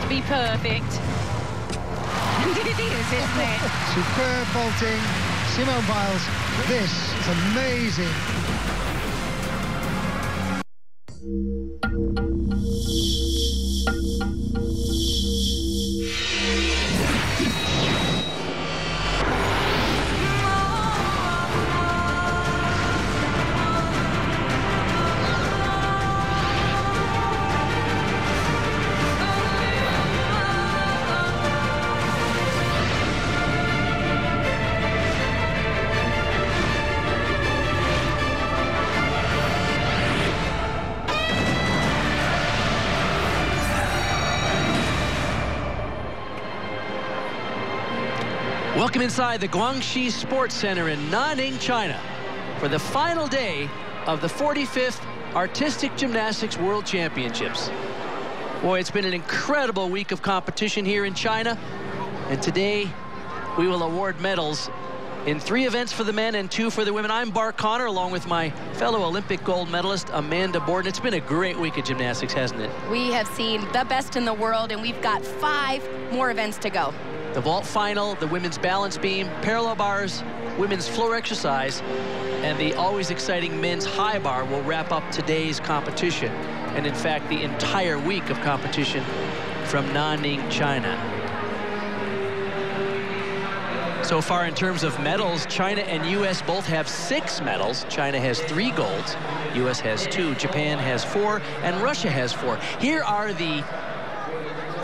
to be perfect. And it is, isn't it? Superb vaulting. Simone Biles, this is amazing. Welcome inside the Guangxi Sports Center in Nanning, China, for the final day of the 45th Artistic Gymnastics World Championships. Boy, it's been an incredible week of competition here in China, and today we will award medals in 3 events for the men and 2 for the women. I'm Bart Connor, along with my fellow Olympic gold medalist, Amanda Borden. It's been a great week of gymnastics, hasn't it? We have seen the best in the world, and we've got 5 more events to go. The vault final, the women's balance beam, parallel bars, women's floor exercise, and the always exciting men's high bar will wrap up today's competition. And in fact, the entire week of competition from Nanning, China. So far in terms of medals, China and U.S. both have 6 medals. China has 3 golds, U.S. has 2, Japan has 4, and Russia has 4. Here are the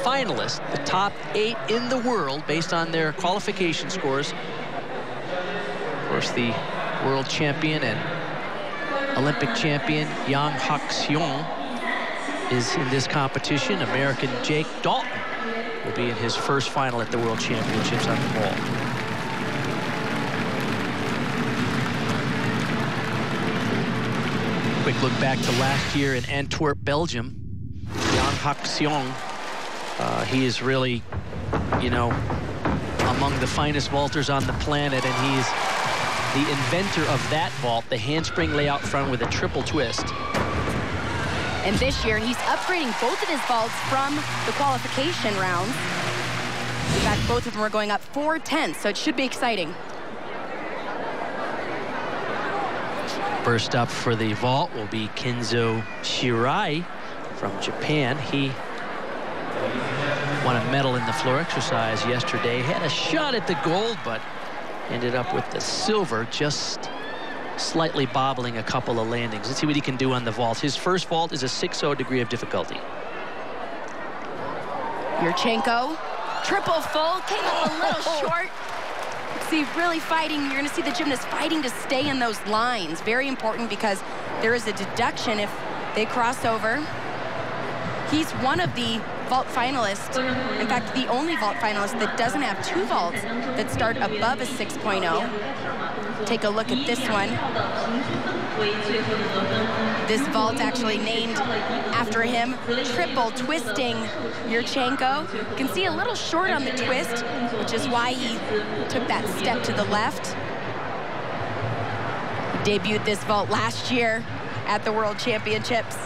finalists, the top 8 in the world based on their qualification scores. Of course, the world champion and Olympic champion Yang Hak-seong is in this competition. American Jake Dalton will be in his first final at the World Championships on the vault. Quick look back to last year in Antwerp, Belgium. Yang Hak-seong, he is really, you know, among the finest vaulters on the planet, and he's the inventor of that vault, the handspring layout front with a triple twist. And this year, he's upgrading both of his vaults from the qualification rounds. In fact, both of them are going up 4/10, so it should be exciting. First up for the vault will be Kenzo Shirai from Japan. He won a medal in the floor exercise yesterday. Had a shot at the gold, but ended up with the silver, just slightly bobbling a couple of landings. Let's see what he can do on the vault. His first vault is a 6-0 degree of difficulty. Yurchenko, triple full, came up a little short. See, really fighting. You're going to see the gymnast fighting to stay in those lines. Very important because there is a deduction if they cross over. He's one of the vault finalists, in fact, the only vault finalist that doesn't have 2 vaults that start above a 6.0. Take a look at this one. This vault actually named after him, triple twisting Yurchenko. You can see a little short on the twist, which is why he took that step to the left. He debuted this vault last year at the World Championships.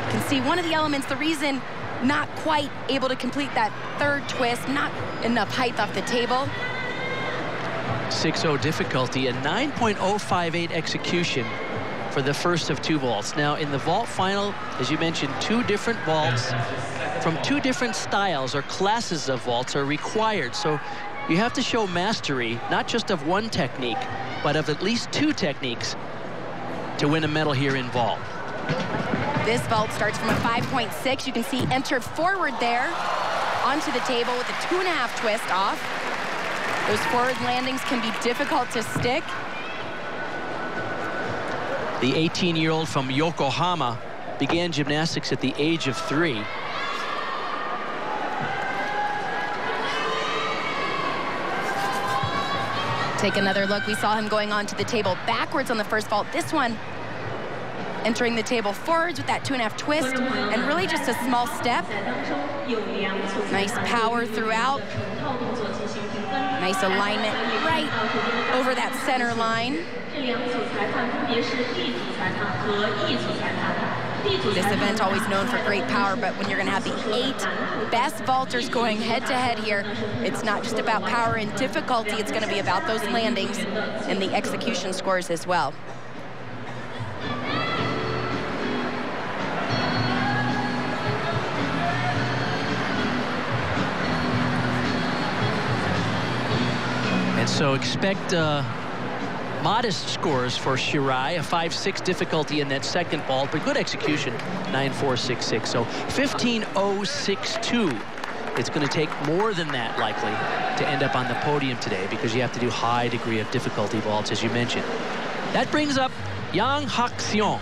You can see one of the elements, the reason not quite able to complete that 3rd twist, not enough height off the table. 6-0 difficulty, a 9.058 execution for the first of 2 vaults. Now, in the vault final, as you mentioned, 2 different vaults from 2 different styles or classes of vaults are required. So you have to show mastery, not just of one technique, but of at least 2 techniques to win a medal here in vault. This vault starts from a 5.6. You can see entered forward there onto the table with a 2.5 twist off. Those forward landings can be difficult to stick. The 18-year-old from Yokohama began gymnastics at the age of 3. Take another look. We saw him going onto the table backwards on the first vault. This one entering the table forwards with that 2.5 twist and really just a small step. Nice power throughout. Nice alignment right over that center line. This event always known for great power, but when you're going to have the 8 best vaulters going head-to-head here, it's not just about power and difficulty. It's going to be about those landings and the execution scores as well. And so expect modest scores for Shirai, a 5-6 difficulty in that second vault, but good execution, 9-4-6-6. So 15-0-6-2. It's going to take more than that, likely, to end up on the podium today, because you have to do high degree of difficulty vaults, as you mentioned. That brings up Yang Hak-seong.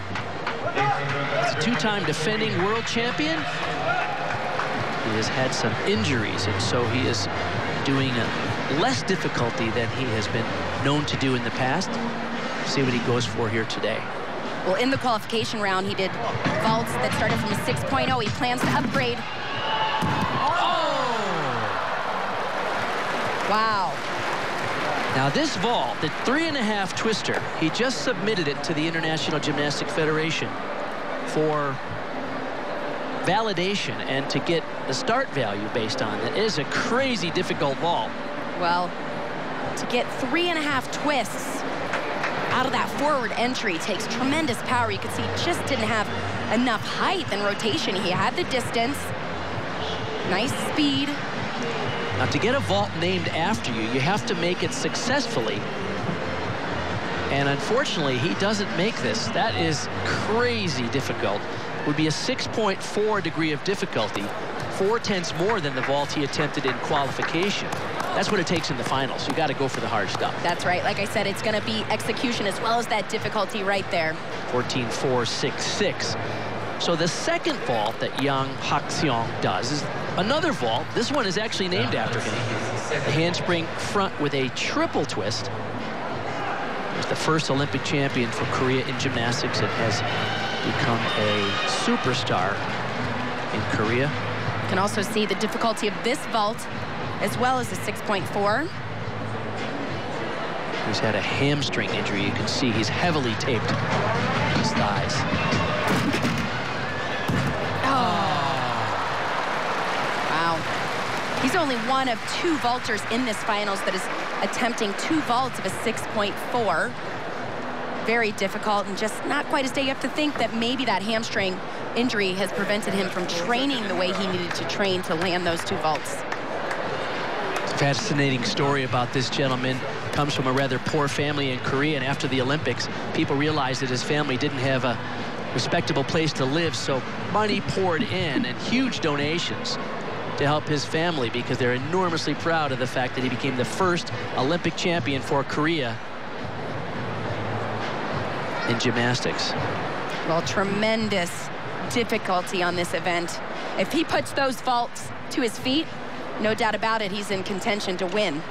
He's a 2-time defending world champion. He has had some injuries, and so he is doing less difficulty than he has been known to do in the past. See what he goes for here today. Well, in the qualification round, he did vaults that started from a 6.0. He plans to upgrade. Oh! Wow. Now this vault, the 3.5 twister, he just submitted it to the International Gymnastic Federation for validation and to get the start value based on it. It is a crazy difficult vault. Well, to get 3.5 twists out of that forward entry takes tremendous power. You could see he just didn't have enough height and rotation. He had the distance, nice speed. Now, to get a vault named after you, you have to make it successfully. And unfortunately, he doesn't make this. That is crazy difficult. It would be a 6.4 degree of difficulty, 4/10 more than the vault he attempted in qualification. That's what it takes in the finals. You got to go for the hard stuff. That's right. Like I said, it's going to be execution as well as that difficulty right there. 14.466. So the second vault that Yang Hak-seong does is another vault. This one is actually named after him. The handspring front with a triple twist. He's the first Olympic champion for Korea in gymnastics and has become a superstar in Korea. You can also see the difficulty of this vault as well as a 6.4. He's had a hamstring injury. You can see he's heavily taped his thighs. Wow. He's only one of 2 vaulters in this finals that is attempting 2 vaults of a 6.4. Very difficult and just not quite as day. You have to think that maybe that hamstring injury has prevented him from training the way he needed to train to land those 2 vaults. Fascinating story about this gentleman. Comes from a rather poor family in Korea, and after the Olympics, people realized that his family didn't have a respectable place to live, so money poured in and huge donations to help his family, because they're enormously proud of the fact that he became the first Olympic champion for Korea in gymnastics. Well, tremendous difficulty on this event. If he puts those vaults to his feet, no doubt about it, he's in contention to win.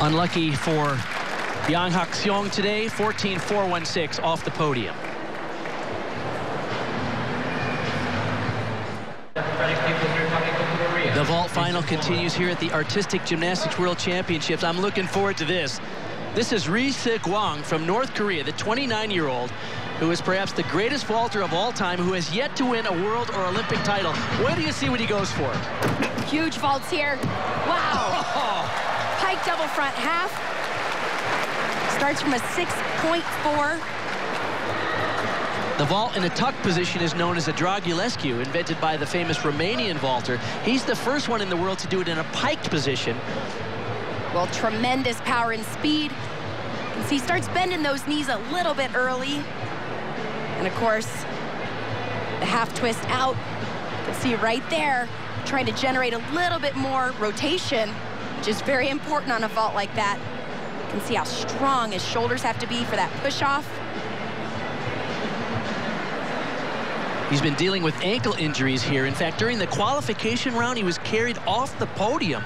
Unlucky for Yang Hak-seong today, 14.416 off the podium. The vault final continues here at the Artistic Gymnastics World Championships. I'm looking forward to this. This is Ri Se-kwang from North Korea, the 29-year-old, who is perhaps the greatest vaulter of all time, who has yet to win a world or Olympic title. Wait till you see what he goes for. Huge vaults here. Wow. Oh. Pike double front half. Starts from a 6.4. The vault in a tuck position is known as a Dragulescu, invented by the famous Romanian vaulter. He's the first one in the world to do it in a piked position. Well, tremendous power and speed. You can see he starts bending those knees a little bit early. And of course, the half twist out. You can see right there, trying to generate a little bit more rotation, which is very important on a vault like that. You can see how strong his shoulders have to be for that push-off. He's been dealing with ankle injuries here. In fact, during the qualification round, he was carried off the podium.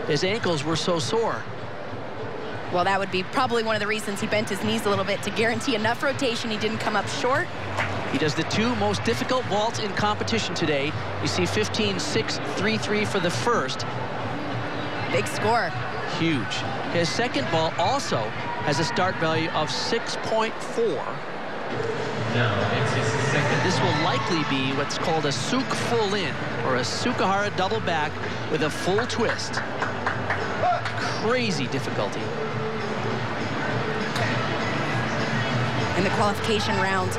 His ankles were so sore. Well, that would be probably one of the reasons he bent his knees a little bit, to guarantee enough rotation. He didn't come up short. He does the 2 most difficult vaults in competition today. You see 15.633 for the first. Big score. huge. His second vault also has a start value of 6.4. This will likely be what's called a Suk full in, or a Sukahara double back with a full twist. Crazy difficulty. In the qualification round,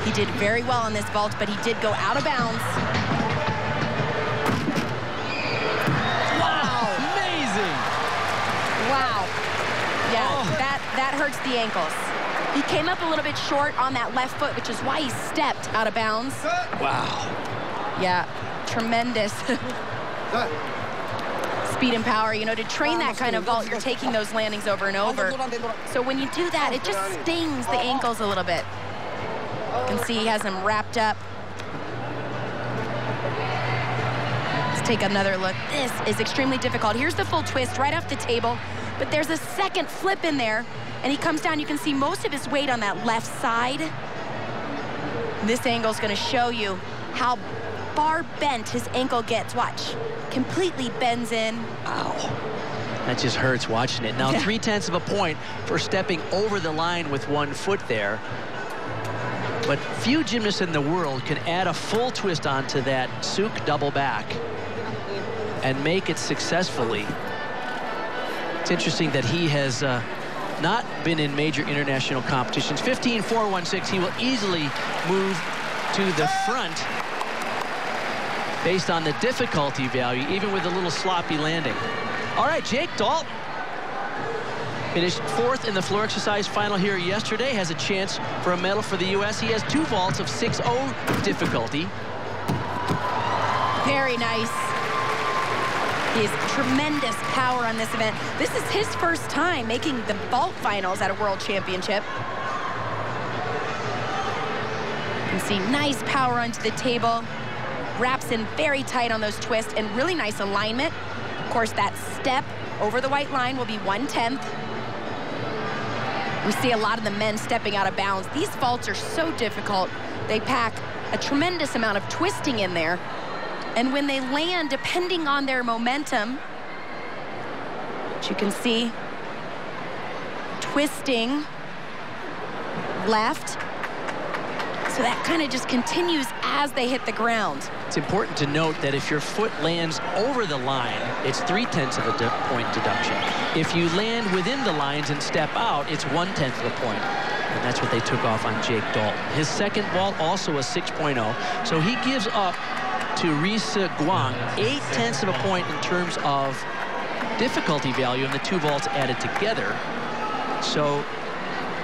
he did very well on this vault, but he did go out of bounds. Wow, amazing. Wow. Yeah, that hurts the ankles. He came up a little bit short on that left foot, which is why he stepped out of bounds. Wow. Yeah, tremendous speed and power. You know, to train that kind of vault, you're taking those landings over and over. So when you do that, it just stings the ankles a little bit. You can see he has them wrapped up. Let's take another look. This is extremely difficult. Here's the full twist right off the table, but there's a second flip in there, and he comes down. You can see most of his weight on that left side. This angle is going to show you how far bent his ankle gets. Watch. Completely bends in. Ow. That just hurts watching it. Now, 0.3 of a point for stepping over the line with one foot there. But few gymnasts in the world can add a full twist onto that Suk double back and make it successfully. It's interesting that he has not been in major international competitions. 15.416, he will easily move to the front based on the difficulty value, even with a little sloppy landing. All right, Jake Dalton finished 4th in the floor exercise final here yesterday, has a chance for a medal for the U.S. He has 2 vaults of 6.0 difficulty. Very nice. He has tremendous power on this event. This is his first time making the vault finals at a world championship. You can see nice power onto the table. Wraps in very tight on those twists and really nice alignment. Of course, that step over the white line will be 1/10. We see a lot of the men stepping out of bounds. These vaults are so difficult. They pack a tremendous amount of twisting in there. And when they land, depending on their momentum, which you can see, twisting left. So that kind of just continues as they hit the ground. It's important to note that if your foot lands over the line, it's 0.3 of a point deduction. If you land within the lines and step out, it's 1/10 of a point. And that's what they took off on Jake Dalton. His second vault also a 6.0. So he gives up to Risa Guang 0.8 of a point in terms of difficulty value, and the 2 vaults added together. So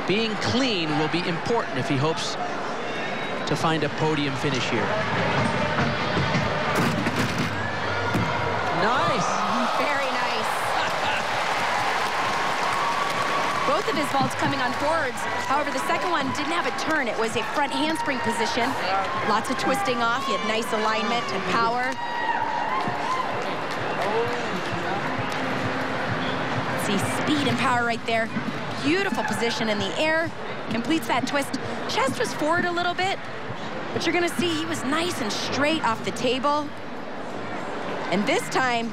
being clean will be important if he hopes to find a podium finish here. Nice. Very nice. Both of his vaults coming on forwards. However, the second one didn't have a turn. It was a front handspring position. Lots of twisting off. He had nice alignment and power. See speed and power right there. Beautiful position in the air. Completes that twist. Chest was forward a little bit, but you're going to see he was nice and straight off the table. And this time,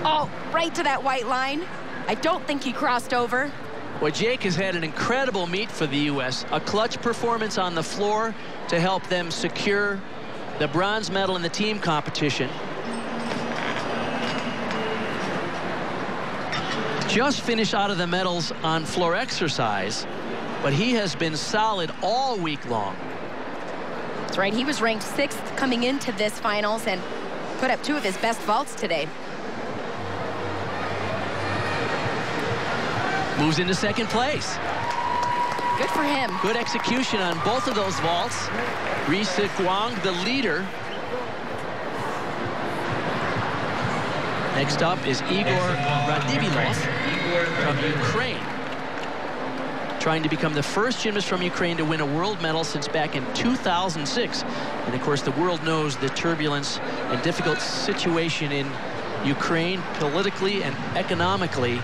oh, right to that white line. I don't think he crossed over. Well, Jake has had an incredible meet for the U.S. A clutch performance on the floor to help them secure the bronze medal in the team competition. Just finished out of the medals on floor exercise, but he has been solid all week long. That's right. He was ranked 6th coming into this finals and put up 2 of his best vaults today. Moves into second place. Good for him. Good execution on both of those vaults. Risa Guang, the leader. Next up is Igor Radivilov from Ukraine, trying to become the first gymnast from Ukraine to win a world medal since back in 2006. And of course, the world knows the turbulence and difficult situation in Ukraine politically and economically.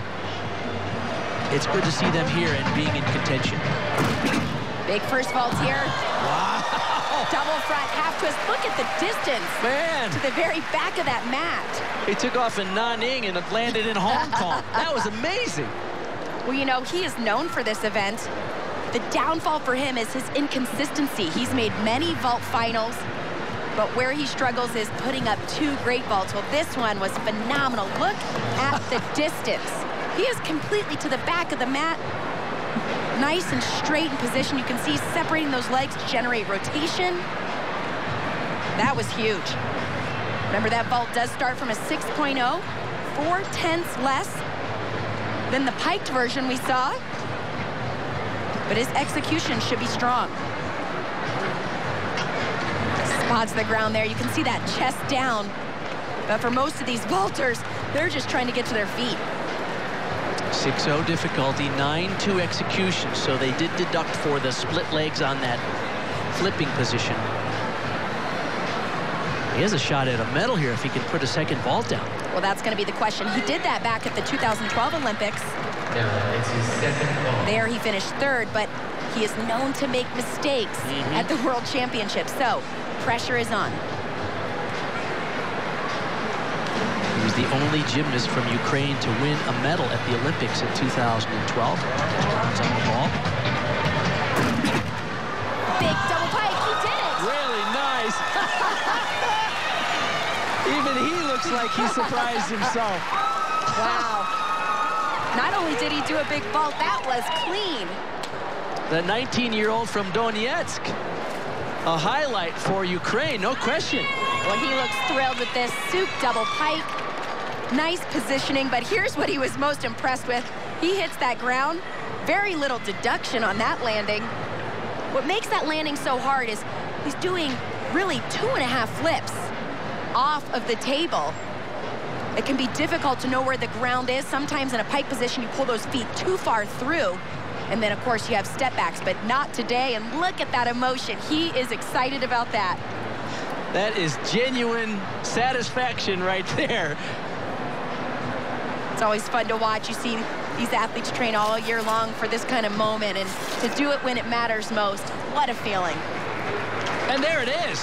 It's good to see them here and being in contention. Big first vault here. Wow. Double front half twist. Look at the distance. Man. To the very back of that mat. He took off in Nanning and landed in Hong Kong. That was amazing. Well, you know, he is known for this event. The downfall for him is his inconsistency. He's made many vault finals, but where he struggles is putting up 2 great vaults. Well, this one was phenomenal. Look at the distance. He is completely to the back of the mat. Nice and straight in position. You can see separating those legs to generate rotation. That was huge. Remember, that vault does start from a 6.0, 4/10 less than the piked version we saw. But his execution should be strong. Spots the ground there. You can see that chest down. But for most of these vaulters, they're just trying to get to their feet. 6-0 difficulty, 9-2 execution. So they did deduct for the split legs on that flipping position. He has a shot at a medal here if he can put a second vault down. Well, that's going to be the question. He did that back at the 2012 Olympics. It's his second vault. There he finished 3rd, but he is known to make mistakes at the World Championships. So pressure is on. He was the only gymnast from Ukraine to win a medal at the Olympics in 2012. It's on the ball. Big double pike. He did it. Really nice. Even he looks like he surprised himself. Wow. Not only did he do a big vault, that was clean. The 19-year-old from Donetsk. A highlight for Ukraine, no question. Well, he looks thrilled with this Tsuk double pike. Nice positioning, but here's what he was most impressed with. He hits that ground. Very little deduction on that landing. What makes that landing so hard is he's doing really 2.5 flips off of the table. It can be difficult to know where the ground is. Sometimes in a pike position, you pull those feet too far through. And then, of course, you have step backs, but not today. And look at that emotion. He is excited about that. That is genuine satisfaction right there. It's always fun to watch. You see these athletes train all year long for this kind of moment, and to do it when it matters most, what a feeling. And there it is.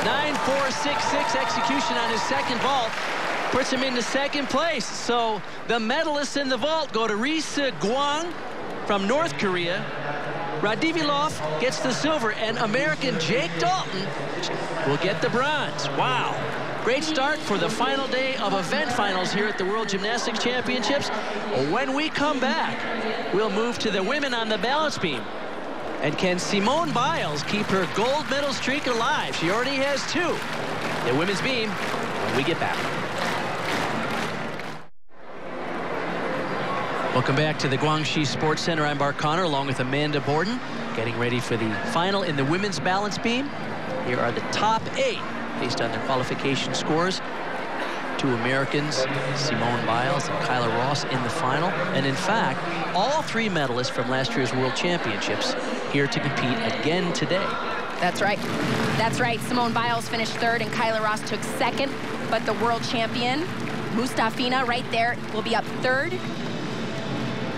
9.466 execution on his second vault. Puts him into second place. So the medalists in the vault go to Risa Gwang from North Korea. Radivilov gets the silver, and American Jake Dalton will get the bronze. Wow. Great start for the final day of event finals here at the World Gymnastics Championships. When we come back, we'll move to the women on the balance beam. And can Simone Biles keep her gold medal streak alive? She already has 2. The women's beam when we get back. Welcome back to the Guangxi Sports Center. I'm Mark Connor along with Amanda Borden, getting ready for the final in the women's balance beam. Here are the top 8 based on their qualification scores. 2 Americans, Simone Biles and Kyla Ross in the final. And in fact, all 3 medalists from last year's World Championships here to compete again today. That's right. That's right. Simone Biles finished 3rd and Kyla Ross took 2nd. But the world champion, Mustafina, right there, will be up 3rd.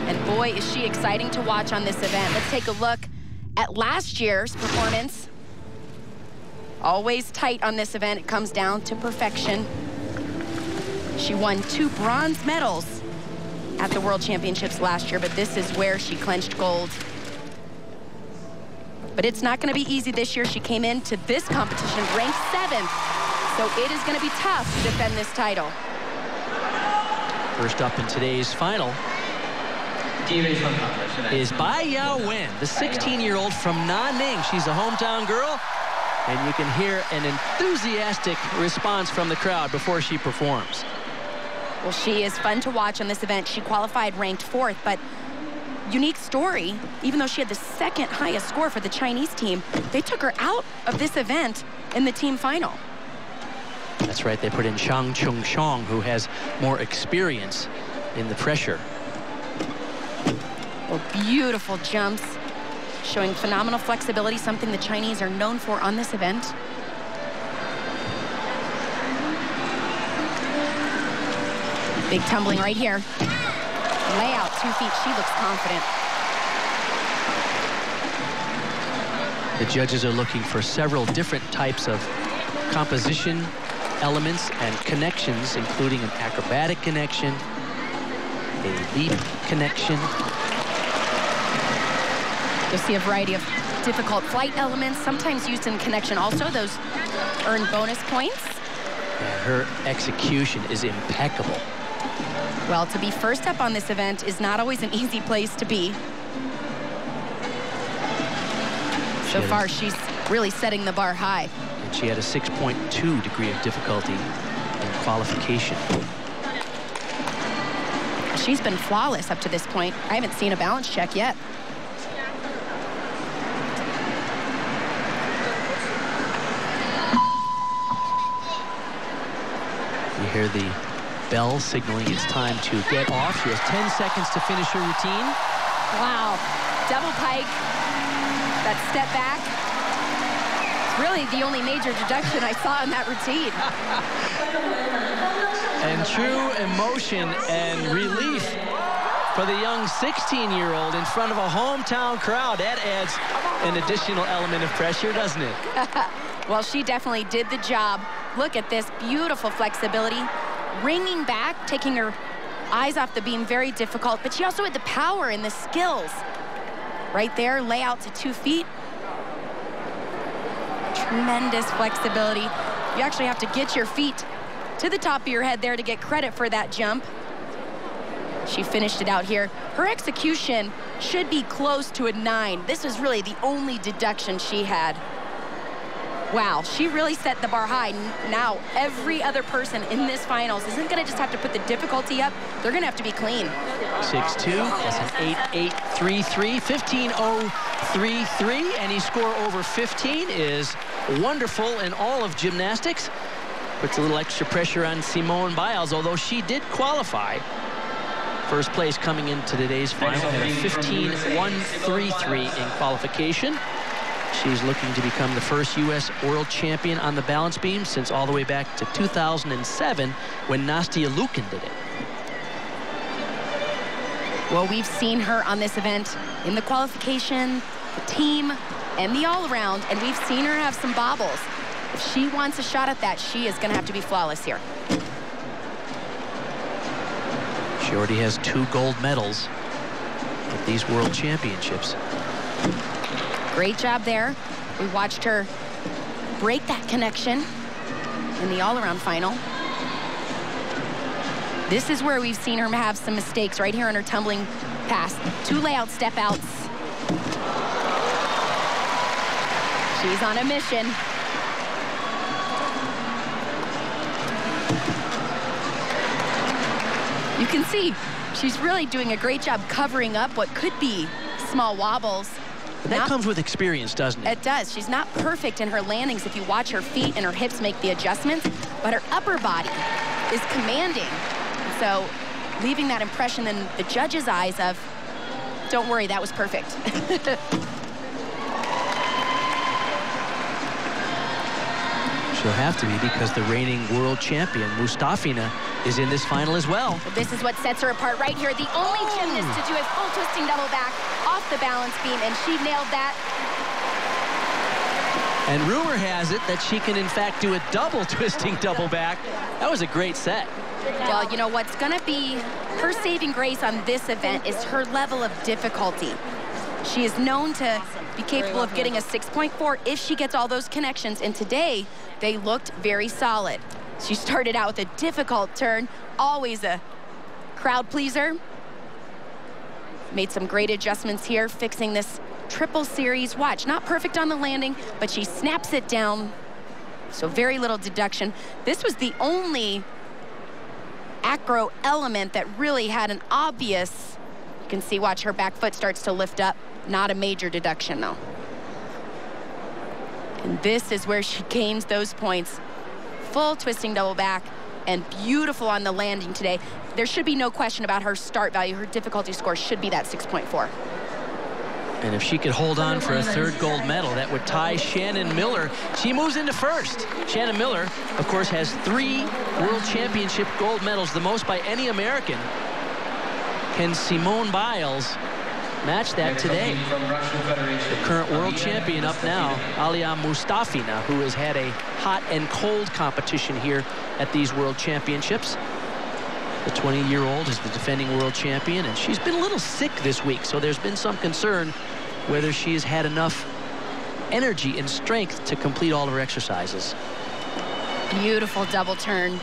And boy, is she exciting to watch on this event. Let's take a look at last year's performance. Always tight on this event. It comes down to perfection. She won 2 bronze medals at the World Championships last year, but this is where she clinched gold. But it's not going to be easy this year. She came into this competition ranked 7th, so it is going to be tough to defend this title. First up in today's final is Bai Yao Wen, the 16-year-old from Nanning. She's a hometown girl, and you can hear an enthusiastic response from the crowd before she performs. Well, she is fun to watch on this event. She qualified ranked 4th, but unique story, even though she had the 2nd highest score for the Chinese team, they took her out of this event in the team final. That's right, they put in Shang Chung Shong, who has more experience in the pressure. Well, beautiful jumps, showing phenomenal flexibility, something the Chinese are known for on this event. Big tumbling right here. Layout, 2 feet. She looks confident. The judges are looking for several different types of composition elements and connections, including an acrobatic connection, a leap connection. You'll see a variety of difficult flight elements, sometimes used in connection also. Those earn bonus points. And her execution is impeccable. Well, to be first up on this event is not always an easy place to be. So far, she's really setting the bar high. And she had a 6.2 degree of difficulty in qualification. She's been flawless up to this point. I haven't seen a balance check yet. You hear the bell signaling it's time to get off. She has 10 seconds to finish her routine. Wow, double pike, that step back. Really the only major deduction I saw in that routine. And true emotion and relief for the young 16-year-old in front of a hometown crowd. That adds an additional element of pressure, doesn't it? Well, she definitely did the job. Look at this beautiful flexibility. Ringing back, taking her eyes off the beam, very difficult, but she also had the power and the skills. Right there, layout to 2 feet. Tremendous flexibility. You actually have to get your feet to the top of your head there to get credit for that jump. She finished it out here. Her execution should be close to a 9. This was really the only deduction she had. Wow, she really set the bar high. Now, every other person in this finals isn't going to just have to put the difficulty up. They're going to have to be clean. 6'2", that's an 8.833, 15.033. Any score over 15 is wonderful in all of gymnastics. Puts a little extra pressure on Simone Biles, although she did qualify. First place coming into today's final, had a 15.133 in qualification. She's looking to become the first U.S. world champion on the balance beam since all the way back to 2007 when Nastia Liukin did it. Well, we've seen her on this event in the qualification, the team, and the all-around, and we've seen her have some bobbles. If she wants a shot at that, she is going to have to be flawless here. She already has 2 gold medals at these world championships. Great job there. We watched her break that connection in the all-around final. This is where we've seen her have some mistakes right here on her tumbling pass. 2 layout step outs. She's on a mission. You can see she's really doing a great job covering up what could be small wobbles. That comes with experience, doesn't it? It does. She's not perfect in her landings if you watch her feet and her hips make the adjustments, but her upper body is commanding. So leaving that impression in the judge's eyes of, don't worry, that was perfect. She'll have to be because the reigning world champion, Mustafina, is in this final as well. But this is what sets her apart right here. The only gymnast to do a full twisting double back off the balance beam, and she nailed that. And rumor has it that she can, in fact, do a double twisting double back. That was a great set. Well, you know, what's going to be her saving grace on this event is her level of difficulty. She is known to be capable of getting a 6.4 if she gets all those connections, and today they looked very solid. She started out with a difficult turn, always a crowd pleaser. Made some great adjustments here, fixing this triple series. Watch, not perfect on the landing, but she snaps it down. So very little deduction. This was the only acro element that really had an obvious, you can see, watch, her back foot starts to lift up. Not a major deduction, though. And this is where she gains those points. Full twisting double back and beautiful on the landing today. There should be no question about her start value. Her difficulty score should be that 6.4. And if she could hold on for a 3rd gold medal, that would tie Shannon Miller. She moves into 1st. Shannon Miller, of course, has 3 World Championship gold medals, the most by any American. Can Simone Biles match that today? From Russian Federation. The current world champion up now, Alia Mustafi, now, who has had a hot and cold competition here at these world championships. The 20-year-old is the defending world champion, and she's been a little sick this week, so there's been some concern whether she has had enough energy and strength to complete all of her exercises. Beautiful double turn.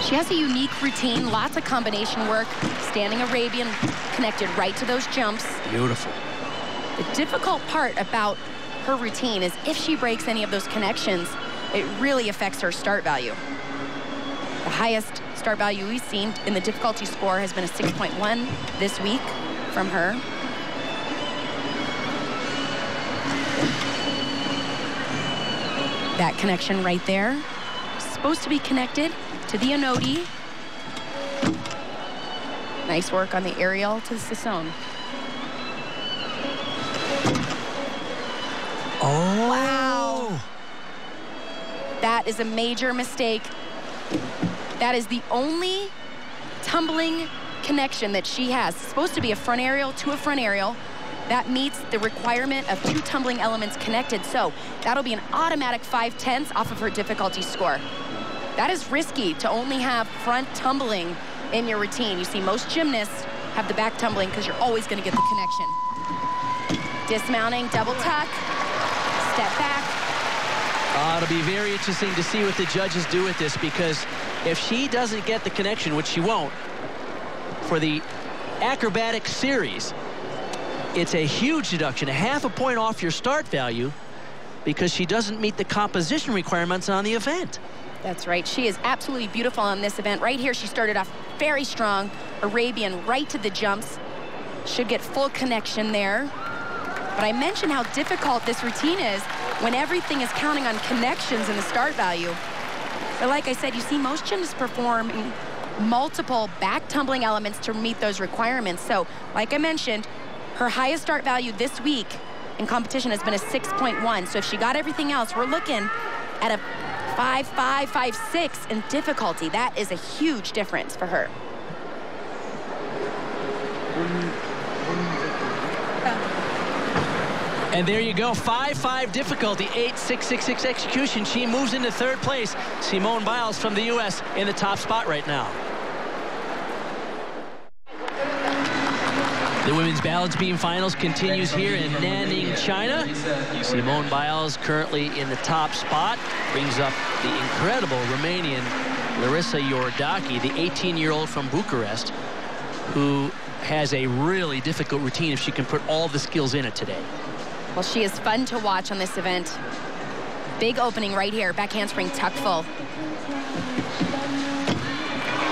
She has a unique routine, lots of combination work, standing Arabian, connected right to those jumps. Beautiful. The difficult part about her routine is if she breaks any of those connections, it really affects her start value. The highest start value we've seen in the difficulty score has been a 6.1 this week from her. That connection right there, supposed to be connected to the Anodi. Nice work on the aerial to the Sisson. Oh! Wow! That is a major mistake. That is the only tumbling connection that she has. It's supposed to be a front aerial to a front aerial. That meets the requirement of 2 tumbling elements connected. So that'll be an automatic 5/10 off of her difficulty score. That is risky to only have front tumbling in your routine. You see most gymnasts have the back tumbling because you're always going to get the connection. Dismounting, double tuck, step back. It'll be very interesting to see what the judges do with this, because if she doesn't get the connection, which she won't, for the acrobatic series, it's a huge deduction, 0.5 point off your start value, because she doesn't meet the composition requirements on the event. That's right. She is absolutely beautiful on this event. Right here, she started off very strong. Arabian right to the jumps. Should get full connection there. But I mentioned how difficult this routine is when everything is counting on connections in the start value. But like I said, you see most gymnasts perform multiple back tumbling elements to meet those requirements. So like I mentioned, her highest start value this week in competition has been a 6.1. So if she got everything else, we're looking at a 5.5, 5.6 in difficulty. That is a huge difference for her. And there you go, 5.5 difficulty, 8.666 execution. She moves into 3rd place. Simone Biles from the U.S. in the top spot right now. The women's balance beam finals continues here in Nanning, China. Simone Biles currently in the top spot, brings up the incredible Romanian Larisa Iordaki, the 18-year-old from Bucharest, who has a really difficult routine if she can put all the skills in it today. Well, she is fun to watch on this event. Big opening right here, back handspring tuck full.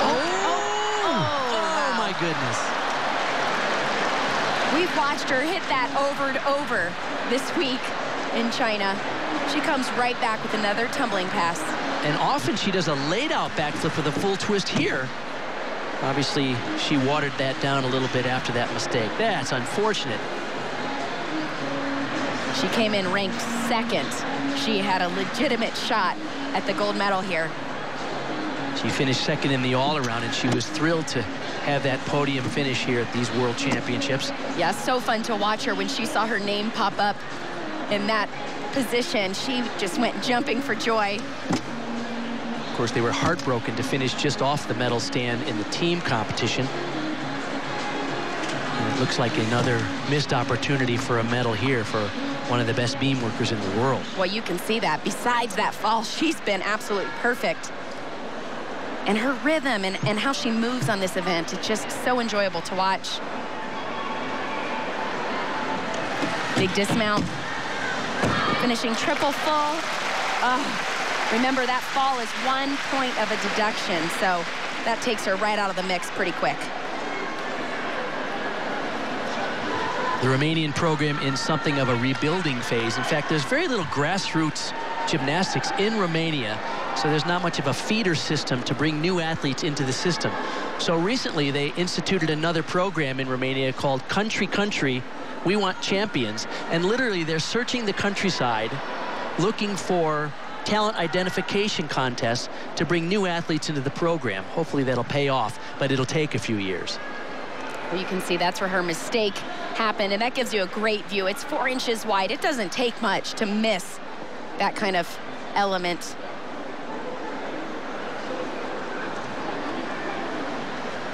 Oh my goodness. We've watched her hit that over and over this week in China. She comes right back with another tumbling pass. And often she does a laid-out backflip with a full twist here. Obviously, she watered that down a little bit after that mistake. That's unfortunate. She came in ranked 2nd. She had a legitimate shot at the gold medal here. She finished 2nd in the all-around, and she was thrilled to have that podium finish here at these World Championships. Yeah, so fun to watch her. When she saw her name pop up in that position, she just went jumping for joy. Of course, they were heartbroken to finish just off the medal stand in the team competition. And it looks like another missed opportunity for a medal here for one of the best beam workers in the world. Well, you can see that. Besides that fall, she's been absolutely perfect. And her rhythm and how she moves on this event, it's just so enjoyable to watch. Big dismount. Finishing triple full. Remember, that fall is 1 point of a deduction, so that takes her right out of the mix pretty quick. The Romanian program in something of a rebuilding phase. In fact, there's very little grassroots gymnastics in Romania, so there's not much of a feeder system to bring new athletes into the system. So recently they instituted another program in Romania called Country Country, We Want Champions, and literally they're searching the countryside looking for talent identification contests to bring new athletes into the program. Hopefully that'll pay off, but it'll take a few years. You can see that's where her mistake happened, and that gives you a great view. It's 4 inches wide. It doesn't take much to miss that kind of element.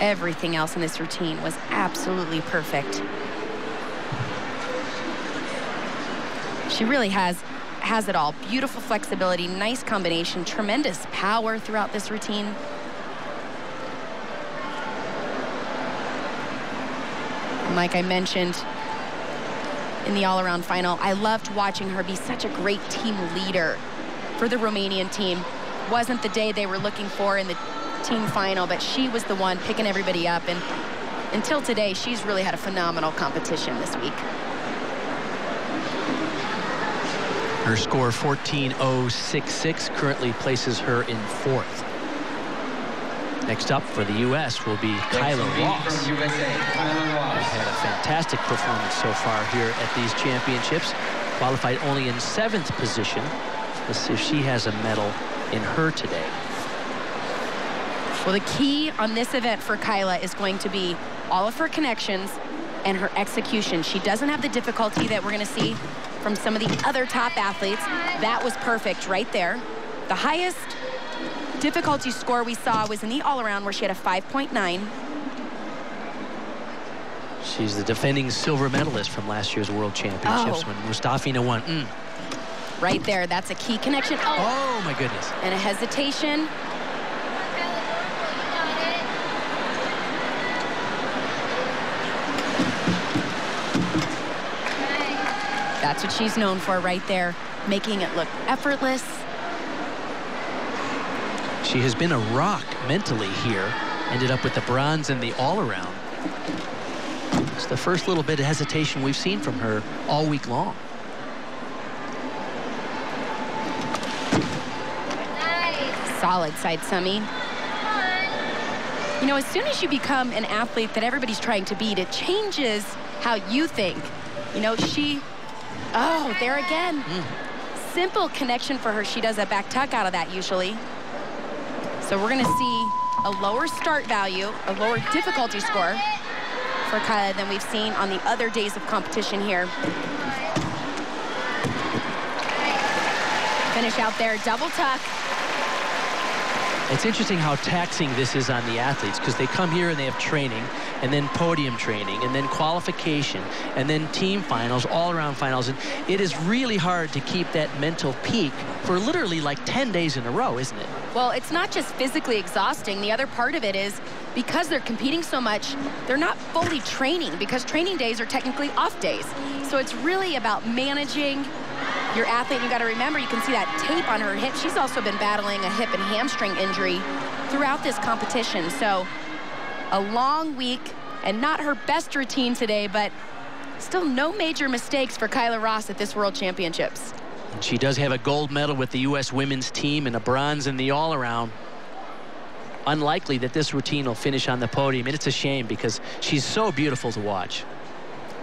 Everything else in this routine was absolutely perfect. She really has it all. Beautiful flexibility, nice combination, tremendous power throughout this routine. And like I mentioned in the all-around final, I loved watching her be such a great team leader for the Romanian team. Wasn't the day they were looking for in the team final, but she was the one picking everybody up, and until today, she's really had a phenomenal competition this week. Her score 14.066 currently places her in 4th. Next up for the U.S. will be Kyla Ross. From USA, Kyla Ross. Has had a fantastic performance so far here at these championships. Qualified only in 7th position. Let's see if she has a medal in her today. Well, the key on this event for Kyla is going to be all of her connections and her execution. She doesn't have the difficulty that we're going to see from some of the other top athletes. That was perfect right there. The highest difficulty score we saw was in the all-around, where she had a 5.9. She's the defending silver medalist from last year's World Championships when Mustafina won. Right there, that's a key connection. Oh my goodness. And a hesitation. That's what she's known for right there, making it look effortless. She has been a rock mentally here. Ended up with the bronze in the all-around. It's the first little bit of hesitation we've seen from her all week long. Solid side semi. You know, as soon as you become an athlete that everybody's trying to beat, it changes how you think. You know, oh, there again. Simple connection for her. She does a back tuck out of that usually. So we're going to see a lower start value, a lower difficulty score for Kyla than we've seen on the other days of competition here. Finish out there, double tuck. It's interesting how taxing this is on the athletes, because they come here and they have training, and then podium training, and then qualification, and then team finals, all-around finals. And it is really hard to keep that mental peak for literally like 10 days in a row, isn't it? Well, it's not just physically exhausting. The other part of it is because they're competing so much, they're not fully training, because training days are technically off days. So it's really about managing your athlete. You got to remember, you can see that tape on her hip. She's also been battling a hip and hamstring injury throughout this competition. So a long week and not her best routine today, but still no major mistakes for Kyla Ross at this World Championships. And she does have a gold medal with the U.S. women's team and a bronze in the all-around. Unlikely that this routine will finish on the podium, and it's a shame because she's so beautiful to watch.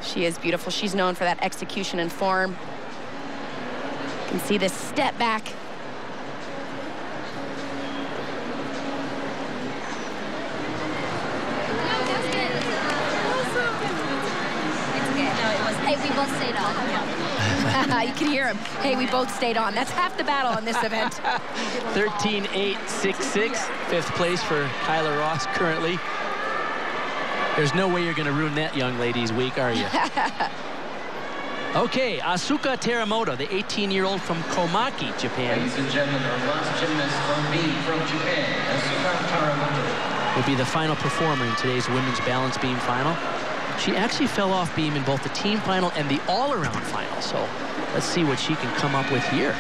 She is beautiful. She's known for that execution and form. You can see this step back. Hey, we both stayed on. You can hear him. Hey, we both stayed on. That's half the battle in this event. 13.866, 5th place for Kyla Ross currently. There's no way you're going to ruin that young lady's week, are you? Okay, Asuka Teramoto, the 18-year-old from Komaki, Japan. Ladies and gentlemen, our last gymnast from B from Japan, Asuka Teramoto. Will be the final performer in today's women's balance beam final. She actually fell off beam in both the team final and the all-around final, so let's see what she can come up with here.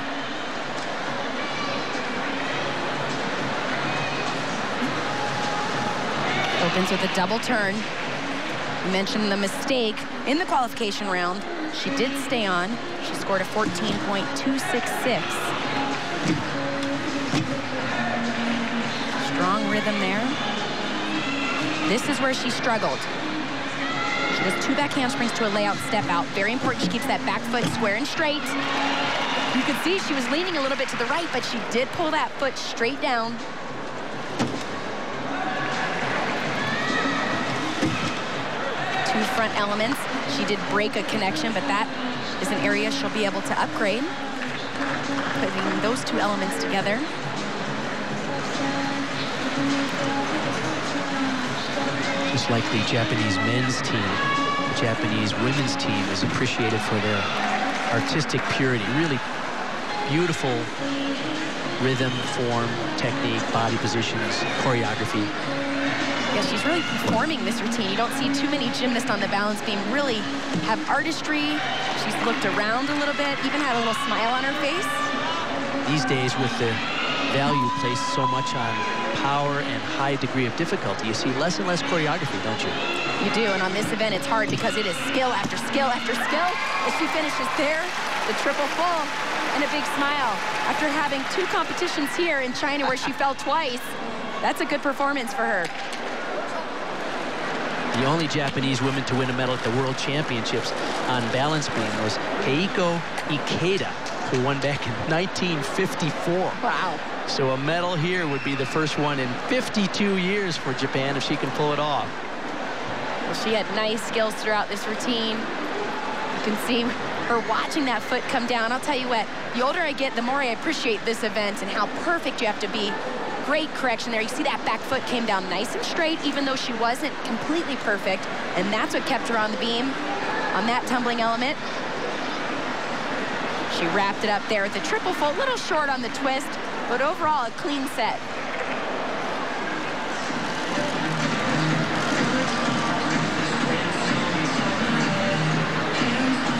Opens with a double turn. You mentioned the mistake in the qualification round. She did stay on. She scored a 14.266. Strong rhythm there. This is where she struggled. She does 2 back handsprings to a layout step out. Very important she keeps that back foot square and straight. You could see she was leaning a little bit to the right, but she did pull that foot straight down. two front elements. She did break a connection, but that is an area she'll be able to upgrade. Putting those two elements together. Just like the Japanese men's team, the Japanese women's team is appreciated for their artistic purity. Really beautiful rhythm, form, technique, body positions, choreography. Yeah, she's really performing this routine. You don't see too many gymnasts on the balance beam really have artistry. She's looked around a little bit, even had a little smile on her face. These days, with the value placed so much on power and high degree of difficulty, you see less and less choreography, don't you? You do, and on this event it's hard because it is skill after skill after skill. As she finishes there, the triple full, and a big smile. After having two competitions here in China where she fell twice, that's a good performance for her. The only Japanese woman to win a medal at the World Championships on balance beam was Keiko Ikeda, who won back in 1954. Wow. So a medal here would be the first one in 52 years for Japan if she can pull it off. Well, she had nice skills throughout this routine. You can see her watching that foot come down. I'll tell you what, the older I get, the more I appreciate this event and how perfect you have to be. Great correction there. You see that back foot came down nice and straight, even though she wasn't completely perfect. And that's what kept her on the beam on that tumbling element. She wrapped it up there with the triple full, a little short on the twist, but overall a clean set.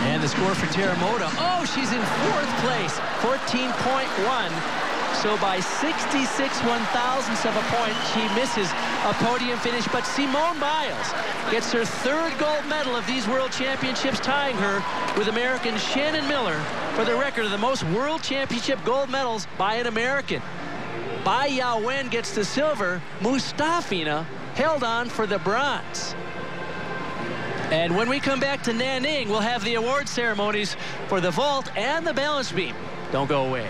And the score for Teramoto, oh, she's in 4th place, 14.1. So by 66 one-thousandths of a point, she misses a podium finish. But Simone Biles gets her 3rd gold medal of these World Championships, tying her with American Shannon Miller for the record of the most World Championship gold medals by an American. Bai Yawen gets the silver. Mustafina held on for the bronze. And when we come back to Nanning, we'll have the award ceremonies for the vault and the balance beam. Don't go away.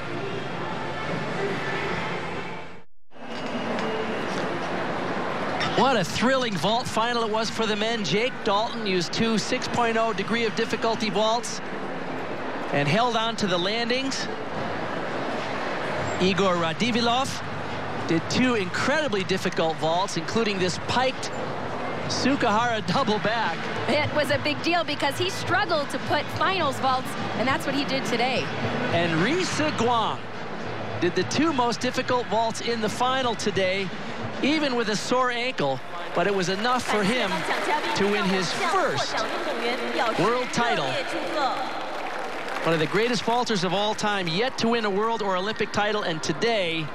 What a thrilling vault final it was for the men. Jake Dalton used two 6.0 degree of difficulty vaults and held on to the landings. Igor Radivilov did two incredibly difficult vaults, including this piked Sukahara double back. It was a big deal because he struggled to put finals vaults, and that's what he did today. And Risa Guang did the two most difficult vaults in the final today, even with a sore ankle, but it was enough for him to win his first world title. One of the greatest vaulters of all time, yet to win a world or Olympic title, and today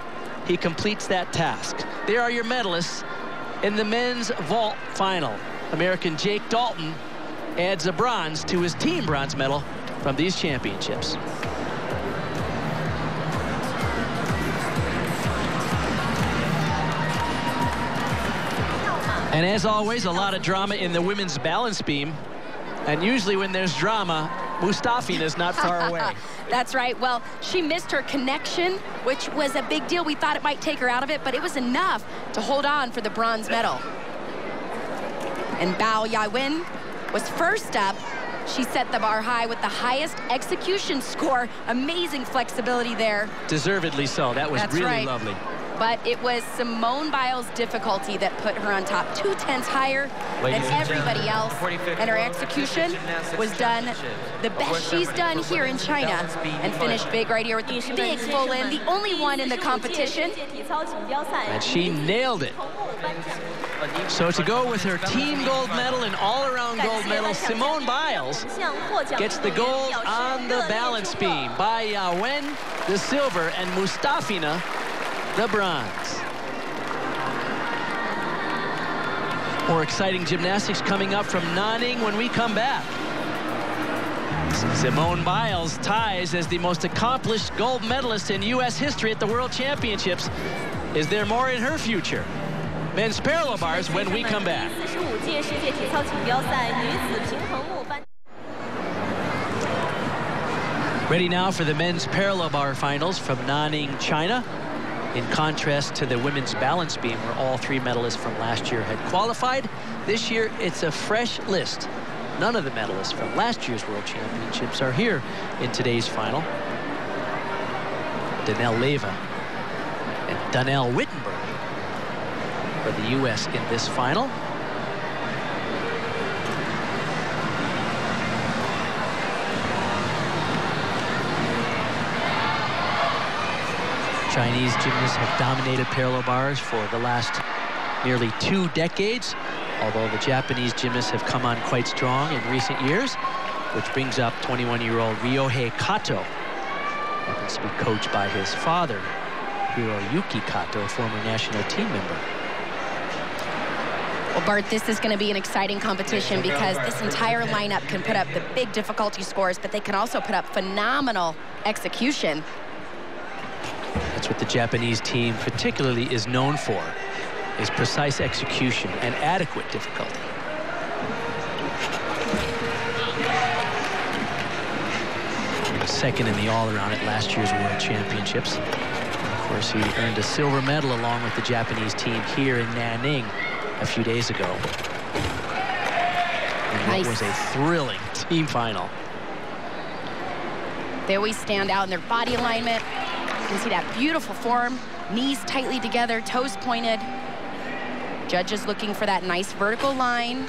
he completes that task. There are your medalists in the men's vault final. American Jake Dalton adds a bronze to his team bronze medal from these championships. And as always, a lot of drama in the women's balance beam. And usually when there's drama, Mustafina is not far away. That's right. Well, she missed her connection, which was a big deal. We thought it might take her out of it, but it was enough to hold on for the bronze medal. And Bai Yawen was first up. She set the bar high with the highest execution score. Amazing flexibility there. Deservedly so. That was That's really right. lovely. But it was Simone Biles' difficulty that put her on top, 2/10 higher than everybody else. And her execution was done the best she's done here in China, and finished big right here with the big full in, the only one in the competition. And she nailed it. So to go with her team gold medal and all-around gold medal, Simone Biles gets the gold on the balance beam. Bai Yawen, the silver, and Mustafina, the bronze. More exciting gymnastics coming up from Nanning when we come back. Simone Biles ties as the most accomplished gold medalist in U.S. history at the World Championships. Is there more in her future? Men's parallel bars when we come back. Ready now for the men's parallel bar finals from Nanning, China. In contrast to the women's balance beam, where all 3 medalists from last year had qualified, this year it's a fresh list. None of the medalists from last year's World Championships are here in today's final. Danelle Leyva and Donnell Wittenberg for the U.S. in this final. Chinese gymnasts have dominated parallel bars for the last nearly 2 decades, although the Japanese gymnasts have come on quite strong in recent years, which brings up 21-year-old Ryohei Kato. Happens to be coached by his father, Hiroyuki Kato, a former national team member. Well, Bart, this is going to be an exciting competition because this entire lineup can put up the big difficulty scores, but they can also put up phenomenal execution. That's what the Japanese team particularly is known for, is precise execution and adequate difficulty. Second in the all-around at last year's World Championships. Of course, he earned a silver medal along with the Japanese team here in Nanning a few days ago. And it was a thrilling team final. They always stand out in their body alignment. You can see that beautiful form, knees tightly together, toes pointed. Judges looking for that nice vertical line.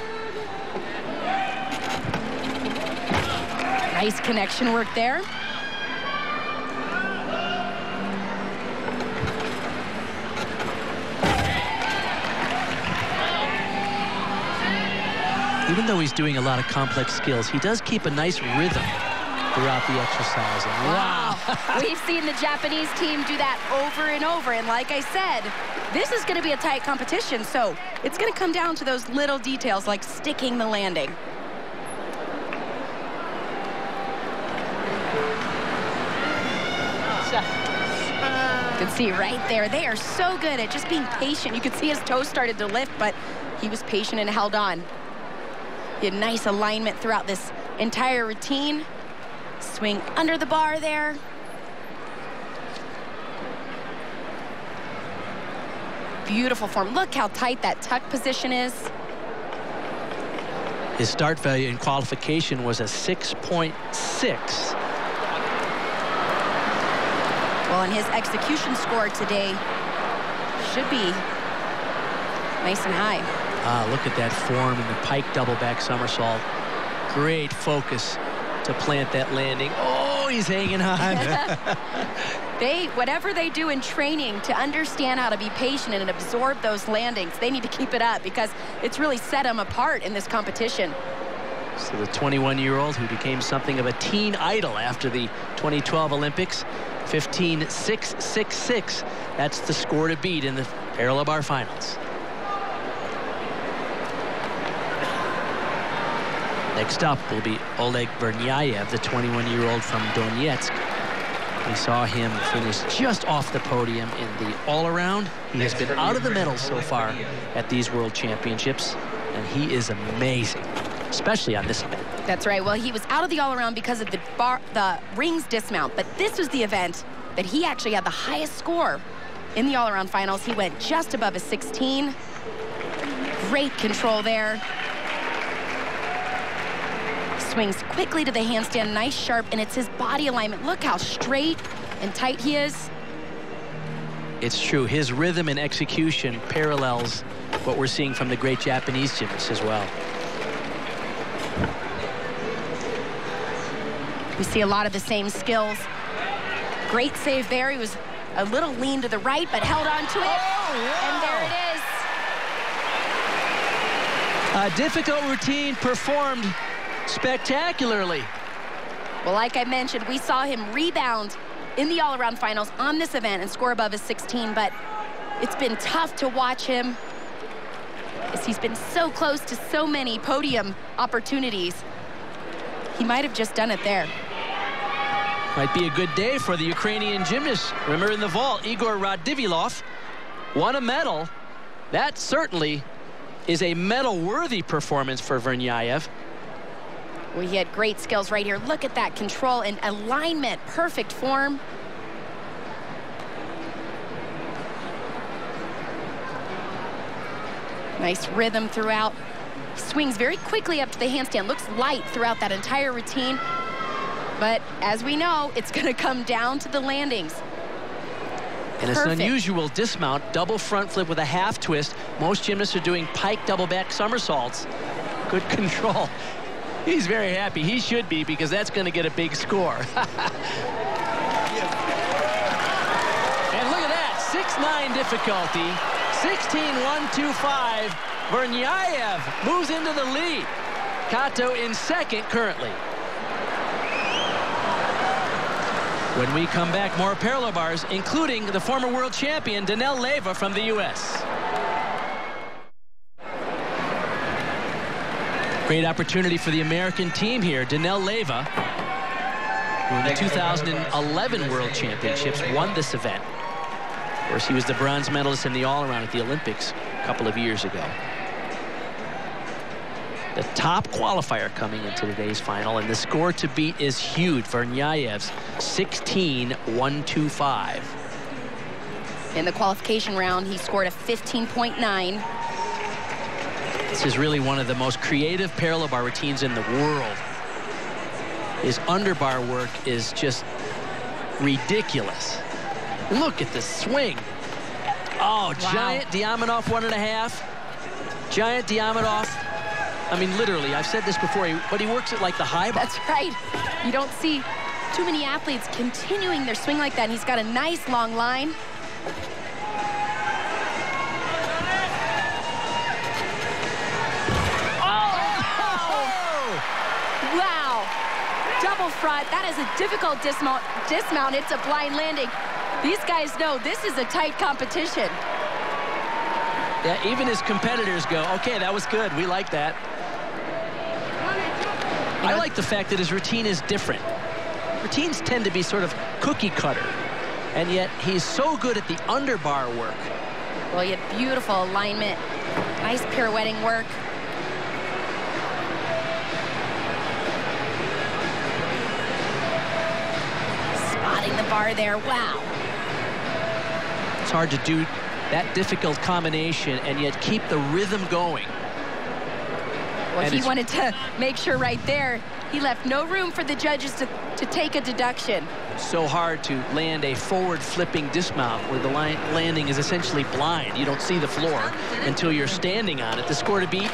Nice connection work there. Even though he's doing a lot of complex skills, he does keep a nice rhythm throughout the exercise. And wow. We've seen the Japanese team do that over and over. And like I said, this is going to be a tight competition. So it's going to come down to those little details like sticking the landing. You can see right there, they are so good at just being patient. You could see his toes started to lift, but he was patient and held on. He had nice alignment throughout this entire routine. Swing under the bar there. Beautiful form. Look how tight that tuck position is. His start value in qualification was a 6.6. Well, and his execution score today should be nice and high. Look at that form in the pike double back somersault. Great focus to plant that landing. Oh, he's hanging on. Whatever they do in training to understand how to be patient and absorb those landings, they need to keep it up because it's really set them apart in this competition. So the 21-year-old who became something of a teen idol after the 2012 Olympics, 15.666. That's the score to beat in the parallel bar finals. Next up will be Oleg Vernyayev, the 21-year-old from Donetsk. We saw him finish just off the podium in the all-around. He has been out of the medals so far at these World Championships, and he is amazing, especially on this event. That's right. Well, he was out of the all-around because of the rings dismount, but this was the event that he actually had the highest score in the all-around finals. He went just above a 16. Great control there. Swings quickly to the handstand, nice sharp, and it's his body alignment. Look how straight and tight he is. It's true, his rhythm and execution parallels what we're seeing from the great Japanese gymnasts as well. We see a lot of the same skills. Great save there. He was a little lean to the right, but held on to it. Oh, wow. And there it is. A difficult routine performed spectacularly. Well, like I mentioned, we saw him rebound in the all-around finals on this event and score above a 16, but it's been tough to watch him as he's been so close to so many podium opportunities. He might have just done it there. Might be a good day for the Ukrainian gymnast. Remember in the vault, Igor Radivillov won a medal. That certainly is a medal-worthy performance for Vernyayev. Well, he had great skills right here. Look at that control and alignment, perfect form. Nice rhythm throughout. Swings very quickly up to the handstand. Looks light throughout that entire routine. But as we know, it's going to come down to the landings. And it's an unusual dismount, double front flip with a half twist. Most gymnasts are doing pike double back somersaults. Good control. He's very happy. He should be, because that's going to get a big score. And look at that, 6-9 difficulty. 16-1-2-5. Vernyayev moves into the lead. Kato in second currently. When we come back, more parallel bars, including the former world champion, Danel Leyva from the U.S. Great opportunity for the American team here. Danel Leyva, who in the 2011 World Championships won this event. Of course, he was the bronze medalist in the all-around at the Olympics a couple of years ago. The top qualifier coming into today's final, and the score to beat is huge. Vernyayev's 16-1-2-5. In the qualification round, he scored a 15.9. This is really one of the most creative parallel bar routines in the world. His underbar work is just ridiculous. Look at the swing. Oh, wow. Giant Diamondov 1.5. Giant Diamondov. I mean, literally, I've said this before, but he works it like the high bar. That's right. You don't see too many athletes continuing their swing like that, and he's got a nice long line. Wow. Double front. That is a difficult dismount. It's a blind landing. These guys know this is a tight competition. Yeah, even his competitors go, okay, that was good. We like that. I like the fact that his routine is different. Routines tend to be sort of cookie cutter, and yet he's so good at the underbar work. Well, he had beautiful alignment, nice pirouetting work. Spotting the bar there, wow. It's hard to do that difficult combination and yet keep the rhythm going. Well, he wanted to make sure right there he left no room for the judges to take a deduction. So hard to land a forward flipping dismount where the landing is essentially blind. You don't see the floor until you're standing on it. The score to beat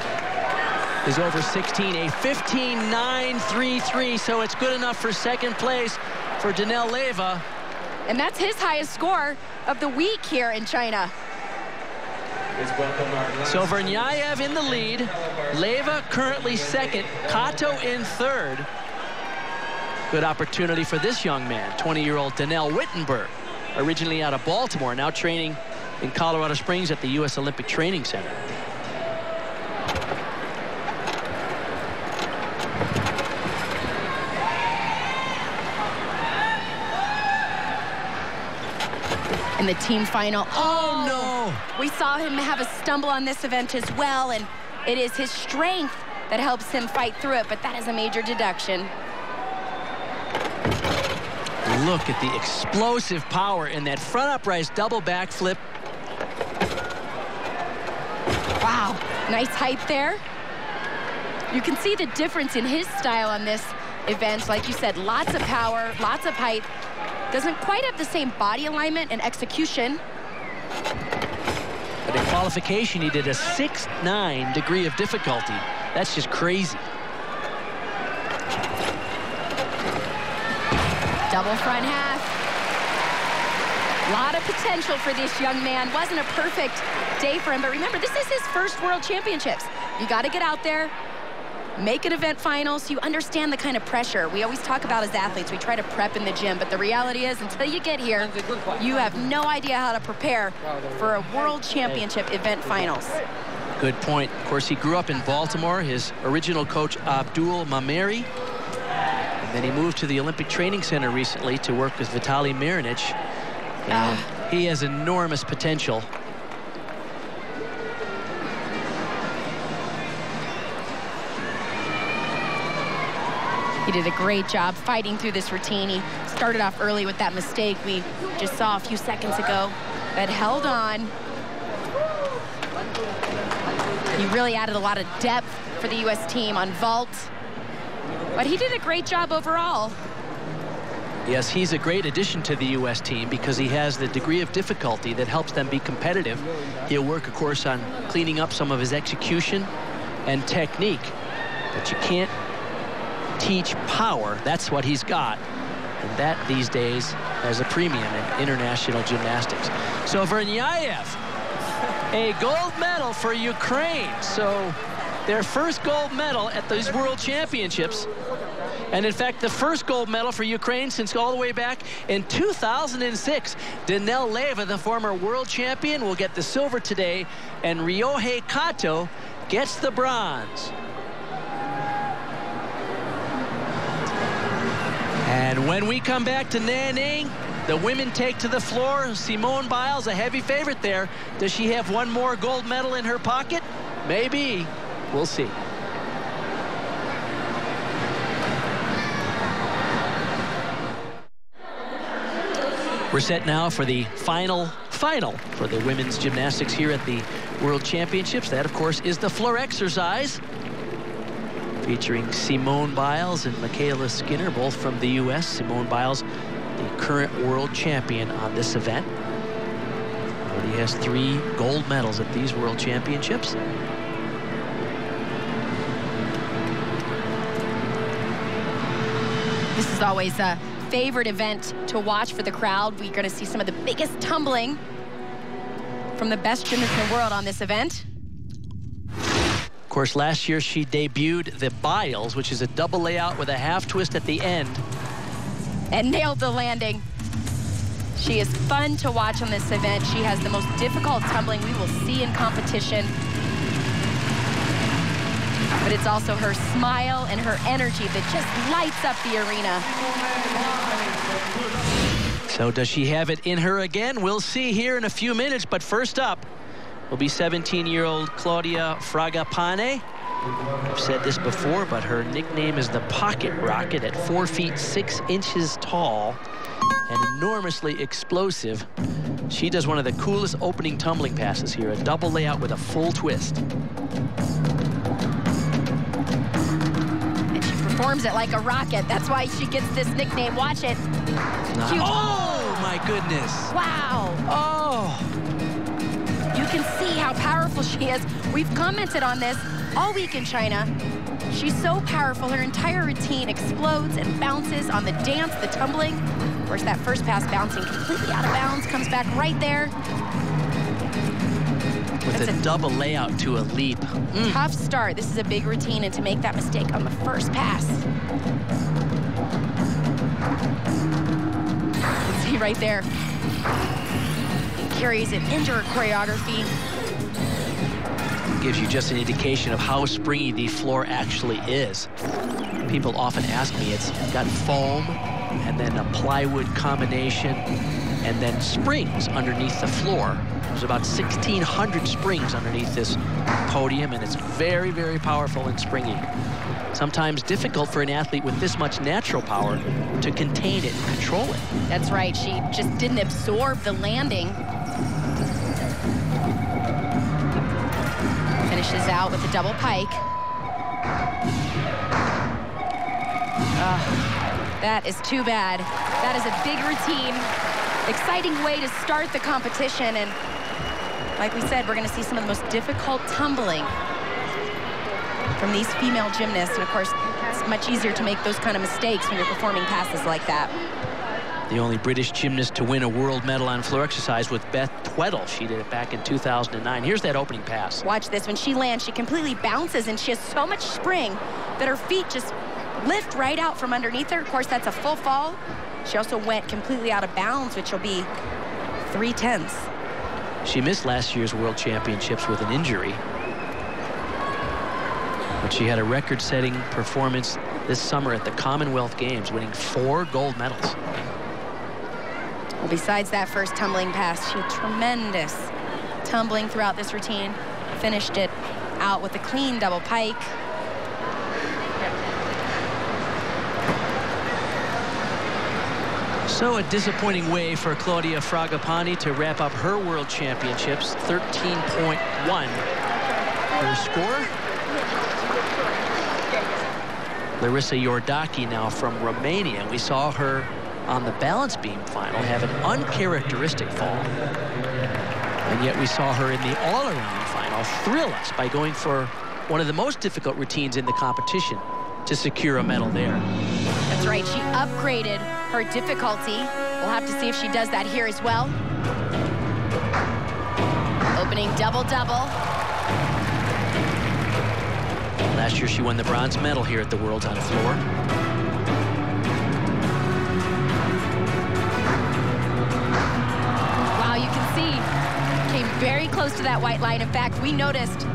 is over 16, a 15-9-3-3, so it's good enough for second place for Danel Leyva. And that's his highest score of the week here in China. So Vernyayev in the lead, Leyva currently second, Kato in third. Good opportunity for this young man, 20-year-old Danel Wittenberg, originally out of Baltimore, now training in Colorado Springs at the U.S. Olympic Training Center. In the team final. Oh, no! We saw him have a stumble on this event as well, and it is his strength that helps him fight through it, but that is a major deduction. Look at the explosive power in that front upright double backflip. Wow, nice height there. You can see the difference in his style on this event. Like you said, lots of power, lots of height. Doesn't quite have the same body alignment and execution. But in qualification, he did a 6-9 degree of difficulty. That's just crazy. Double front half. A lot of potential for this young man. Wasn't a perfect day for him, but remember, this is his first World Championships. You got to get out there, make an event final so you understand the kind of pressure. We always talk about as athletes, we try to prep in the gym, but the reality is until you get here, you have no idea how to prepare for a World Championship event finals. Good point. Of course, he grew up in Baltimore. His original coach, Abdul Mameri. And then he moved to the Olympic Training Center recently to work with Vitaly Miranich. And he has enormous potential. He did a great job fighting through this routine. He started off early with that mistake we just saw a few seconds ago, but held on. He really added a lot of depth for the U.S. team on vault. But he did a great job overall. Yes, he's a great addition to the U.S. team because he has the degree of difficulty that helps them be competitive. He'll work, of course, on cleaning up some of his execution and technique. But you can't teach power. That's what he's got. And that, these days, has a premium in international gymnastics. So Verniayev, a gold medal for Ukraine. So their first gold medal at these World Championships. And in fact, the first gold medal for Ukraine since all the way back in 2006. Danel Leva, the former world champion, will get the silver today, and Ryohei Kato gets the bronze. And when we come back to Nanning, the women take to the floor. Simone Biles, a heavy favorite there. Does she have one more gold medal in her pocket? Maybe. We'll see. We're set now for the final for the women's gymnastics here at the World Championships. That, of course, is the floor exercise, featuring Simone Biles and Michaela Skinner, both from the U.S. Simone Biles, the current world champion on this event. Already has 3 gold medals at these World Championships. This is always a favorite event to watch for the crowd. We're going to see some of the biggest tumbling from the best gymnasts in the world on this event. Of course, last year she debuted the Biles, which is a double layout with a half twist at the end. And nailed the landing. She is fun to watch on this event. She has the most difficult tumbling we will see in competition. But it's also her smile and her energy that just lights up the arena. So does she have it in her again? We'll see here in a few minutes, but first up will be 17-year-old Claudia Fragapane. I've said this before, but her nickname is the Pocket Rocket. At 4 feet 6 inches tall and enormously explosive, she does one of the coolest opening tumbling passes here, a double layout with a full twist. Performs it like a rocket. That's why she gets this nickname. Watch it. Oh, my goodness. Wow. Oh. You can see how powerful she is. We've commented on this all week in China. She's so powerful. Her entire routine explodes and bounces on the dance, the tumbling. Of course, that first pass bouncing completely out of bounds, comes back right there. With a double layout to a leap. Tough start. This is a big routine, and to make that mistake on the first pass. Let's see right there. It carries it into her choreography. Gives you just an indication of how springy the floor actually is. People often ask me, it's got foam and then a plywood combination and then springs underneath the floor. There's about 1,600 springs underneath this podium, and it's very, very powerful and springy. Sometimes difficult for an athlete with this much natural power to contain it and control it. That's right. She just didn't absorb the landing. Finishes out with a double pike. That is too bad. That is a big routine. Exciting way to start the competition, and like we said, we're going to see some of the most difficult tumbling from these female gymnasts. And of course, it's much easier to make those kind of mistakes when you're performing passes like that. The only British gymnast to win a world medal on floor exercise with Beth Tweddle. She did it back in 2009. Here's that opening pass. Watch this. When she lands, she completely bounces, and she has so much spring that her feet just lift right out from underneath her. Of course, that's a full fall. She also went completely out of bounds, which will be 3/10. She missed last year's World Championships with an injury. But she had a record-setting performance this summer at the Commonwealth Games, winning 4 gold medals. Well, besides that first tumbling pass, she had tremendous tumbling throughout this routine. Finished it out with a clean double pike. So a disappointing way for Claudia Fragapane to wrap up her World Championships, 13.1 Her score? Larissa Iordache now from Romania. We saw her on the balance beam final have an uncharacteristic fall. And yet we saw her in the all-around final thrill us by going for one of the most difficult routines in the competition to secure a medal there. That's right, she upgraded her difficulty. We'll have to see if she does that here as well. Opening double-double. Last year she won the bronze medal here at the Worlds on floor. Wow, you can see, came very close to that white line. In fact, we noticed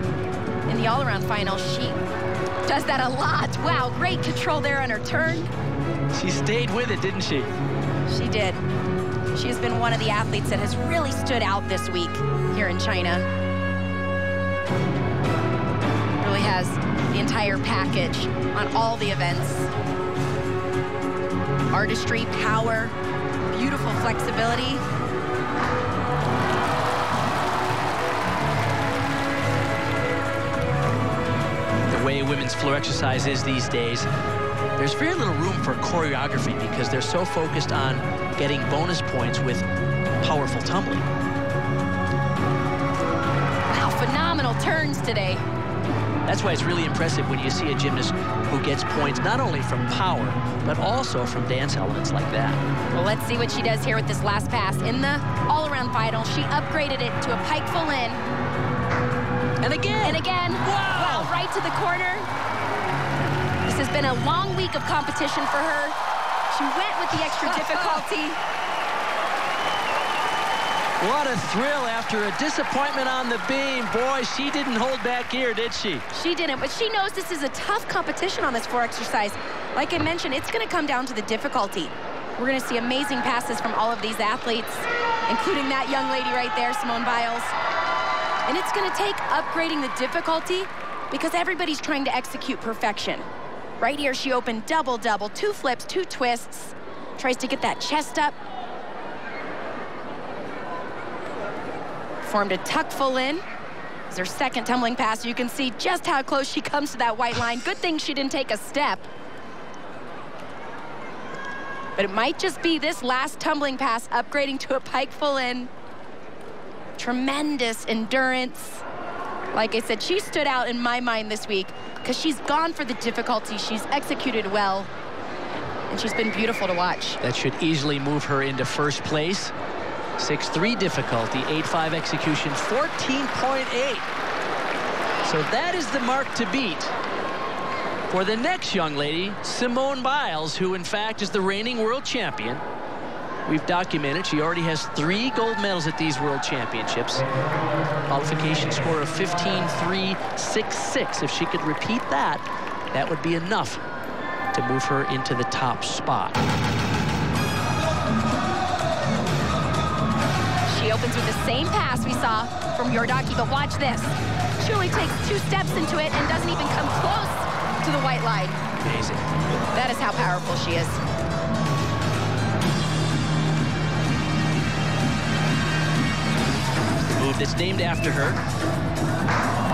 in the all-around final, she does that a lot. Wow, great control there on her turn. She stayed with it, didn't she? She did. She has been one of the athletes that has really stood out this week here in China. Really has the entire package on all the events. Artistry, power, beautiful flexibility. The way women's floor exercise is these days, there's very little room for choreography because they're so focused on getting bonus points with powerful tumbling. Wow, phenomenal turns today. That's why it's really impressive when you see a gymnast who gets points not only from power, but also from dance elements like that. Well, let's see what she does here with this last pass. In the all-around final, she upgraded it to a pike full in. And again! And again. Wow! Wow, right to the corner. This has been a long week of competition for her. She went with the extra difficulty. What a thrill after a disappointment on the beam. Boy, she didn't hold back here, did she? She didn't, but she knows this is a tough competition on this floor exercise. Like I mentioned, it's going to come down to the difficulty. We're going to see amazing passes from all of these athletes, including that young lady right there, Simone Biles. And it's going to take upgrading the difficulty because everybody's trying to execute perfection. Right here, she opened double-double, 2 flips, 2 twists, tries to get that chest up. Formed a tuck full in. It's her second tumbling pass. You can see just how close she comes to that white line. Good thing she didn't take a step. But it might just be this last tumbling pass upgrading to a pike full in. Tremendous endurance. Like I said, she stood out in my mind this week because she's gone for the difficulty. She's executed well, and she's been beautiful to watch. That should easily move her into first place. 6.3 difficulty, 8.5 execution, 14.8. So that is the mark to beat for the next young lady, Simone Biles, who in fact is the reigning world champion. We've documented she already has 3 gold medals at these world championships. Qualification score of 15.366. If she could repeat that, that would be enough to move her into the top spot. She opens with the same pass we saw from Iordache, but watch this. She only takes 2 steps into it and doesn't even come close to the white line. Amazing. That is how powerful she is. The move that's named after her.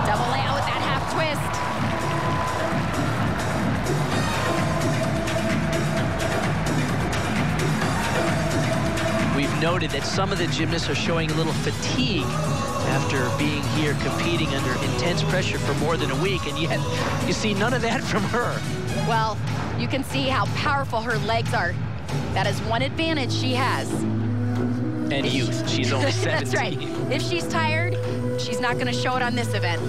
Double layout with that half twist. We've noted that some of the gymnasts are showing a little fatigue after being here competing under intense pressure for more than a week, and yet you see none of that from her. Well, you can see how powerful her legs are. That is one advantage she has. And youth. She's only 17. That's right. If she's tired, she's not going to show it on this event.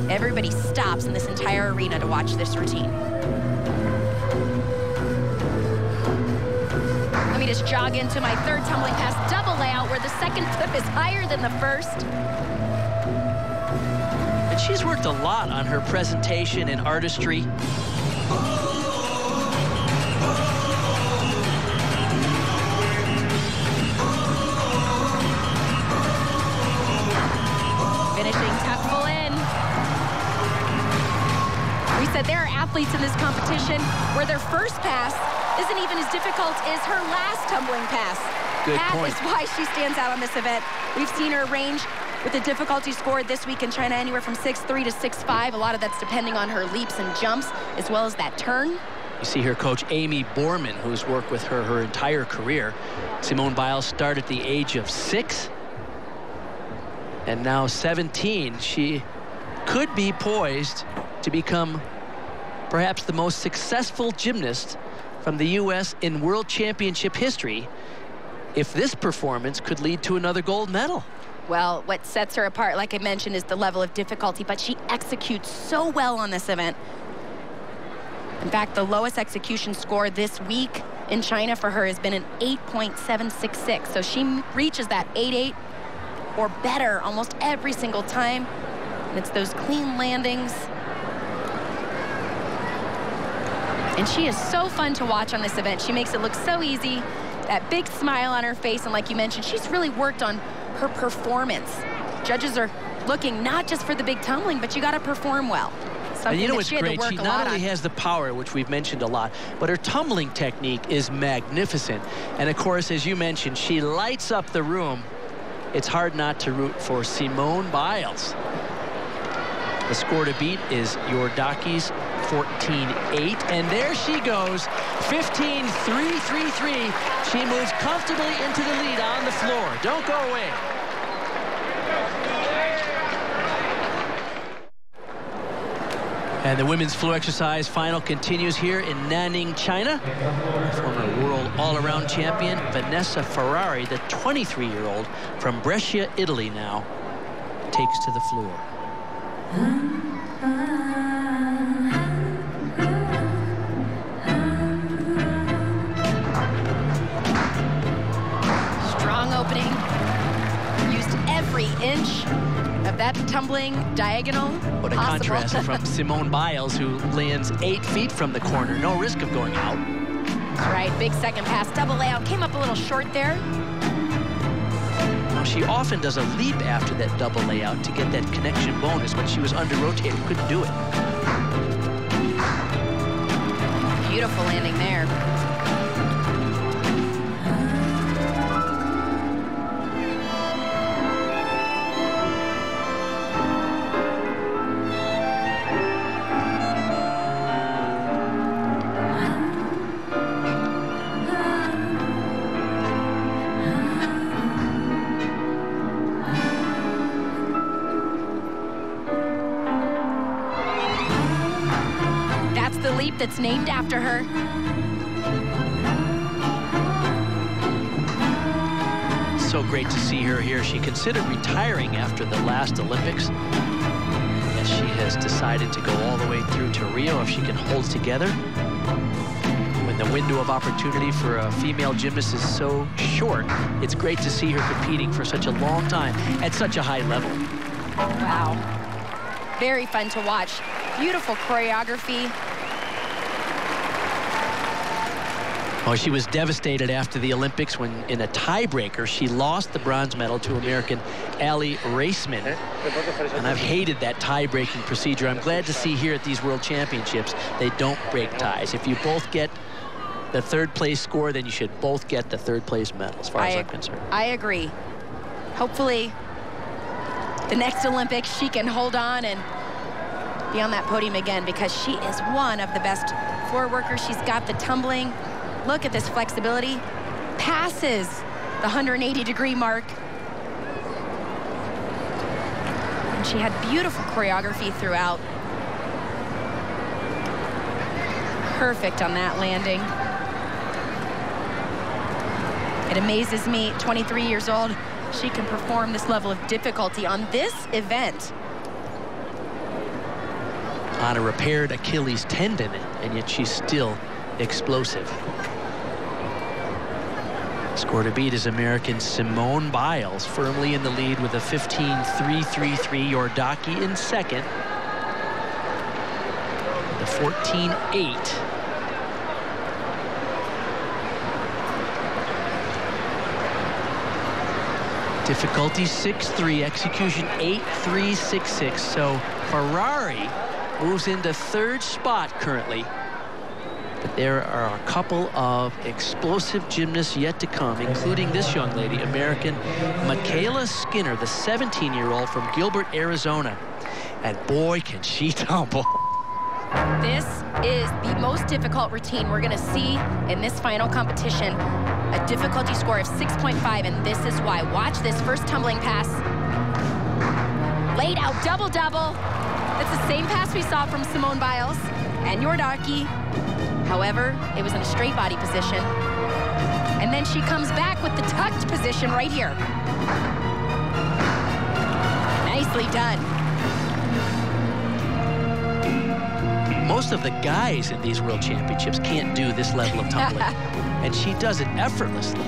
Everybody stops in this entire arena to watch this routine. Let me just jog into my third tumbling pass double layout where the second flip is higher than the first. And she's worked a lot on her presentation and artistry. Finishing tuck full in. We said there are athletes in this competition where their first pass isn't even as difficult as her last tumbling pass. Good point. That is why she stands out on this event. We've seen her range with the difficulty score this week in China, anywhere from 6'3" to 6'5". A lot of that's depending on her leaps and jumps, as well as that turn. You see her coach, Amy Borman, who's worked with her entire career. Simone Biles started at the age of 6. And now 17. She could be poised to become perhaps the most successful gymnast from the U.S. in World Championship history if this performance could lead to another gold medal. Well, what sets her apart, like I mentioned, is the level of difficulty, but she executes so well on this event. In fact, the lowest execution score this week in China for her has been an 8.766. So she reaches that 8.8 or better almost every single time. And it's those clean landings. And she is so fun to watch on this event. She makes it look so easy. That big smile on her face, and like you mentioned, she's really worked on her performance. Judges are looking not just for the big tumbling, but you got to perform well. And you know what's she great? She not only has the power, which we've mentioned a lot, but her tumbling technique is magnificent. And of course, as you mentioned, she lights up the room. It's hard not to root for Simone Biles. The score to beat is Yordaki's 14.8, and there she goes, 15.333. She moves comfortably into the lead on the floor. Don't go away. And the women's floor exercise final continues here in Nanning, China. Former world all-around champion Vanessa Ferrari, the 23-year-old from Brescia, Italy now, takes to the floor. Strong opening. Used every inch of that tumbling diagonal. What a contrast from Simone Biles, who lands 8 feet from the corner. No risk of going out. That's right. Big second pass. Double layout. Came up a little short there. Now, she often does a leap after that double layout to get that connection bonus, but she was under-rotated. Couldn't do it. Beautiful landing there. That's named after her. So great to see her here. She considered retiring after the last Olympics. Yes, she has decided to go all the way through to Rio if she can hold together. When the window of opportunity for a female gymnast is so short, it's great to see her competing for such a long time at such a high level. Wow. Very fun to watch. Beautiful choreography. Oh, she was devastated after the Olympics when, in a tiebreaker, she lost the bronze medal to American Allie Raceman. And I've hated that tie-breaking procedure. I'm glad to see here at these World Championships, they don't break ties. If you both get the third place score, then you should both get the third place medal, as far as I'm concerned. I agree. Hopefully, the next Olympics, she can hold on and be on that podium again, because she is one of the best floor workers. She's got the tumbling. Look at this flexibility. Passes the 180-degree mark. And she had beautiful choreography throughout. Perfect on that landing. It amazes me, 23 years old, she can perform this level of difficulty on this event. On a repaired Achilles tendon, and yet she's still explosive. Score to beat is American Simone Biles, firmly in the lead with a 15.333. Yordaki in second. The 14.8. Difficulty 6.3, execution 8.366. So Ferrari moves into third spot currently. But There are a couple of explosive gymnasts yet to come, including this young lady, American Michaela Skinner, the 17-year-old from Gilbert, Arizona. And boy, can she tumble. This is the most difficult routine we're going to see in this final competition. A difficulty score of 6.5, and this is why. Watch this first tumbling pass. Laid out double-double. That's the same pass we saw from Simone Biles and Yordaki. However, it was in a straight body position. And then she comes back with the tucked position right here. Nicely done. Most of the guys in these World Championships can't do this level of tumbling. And she does it effortlessly.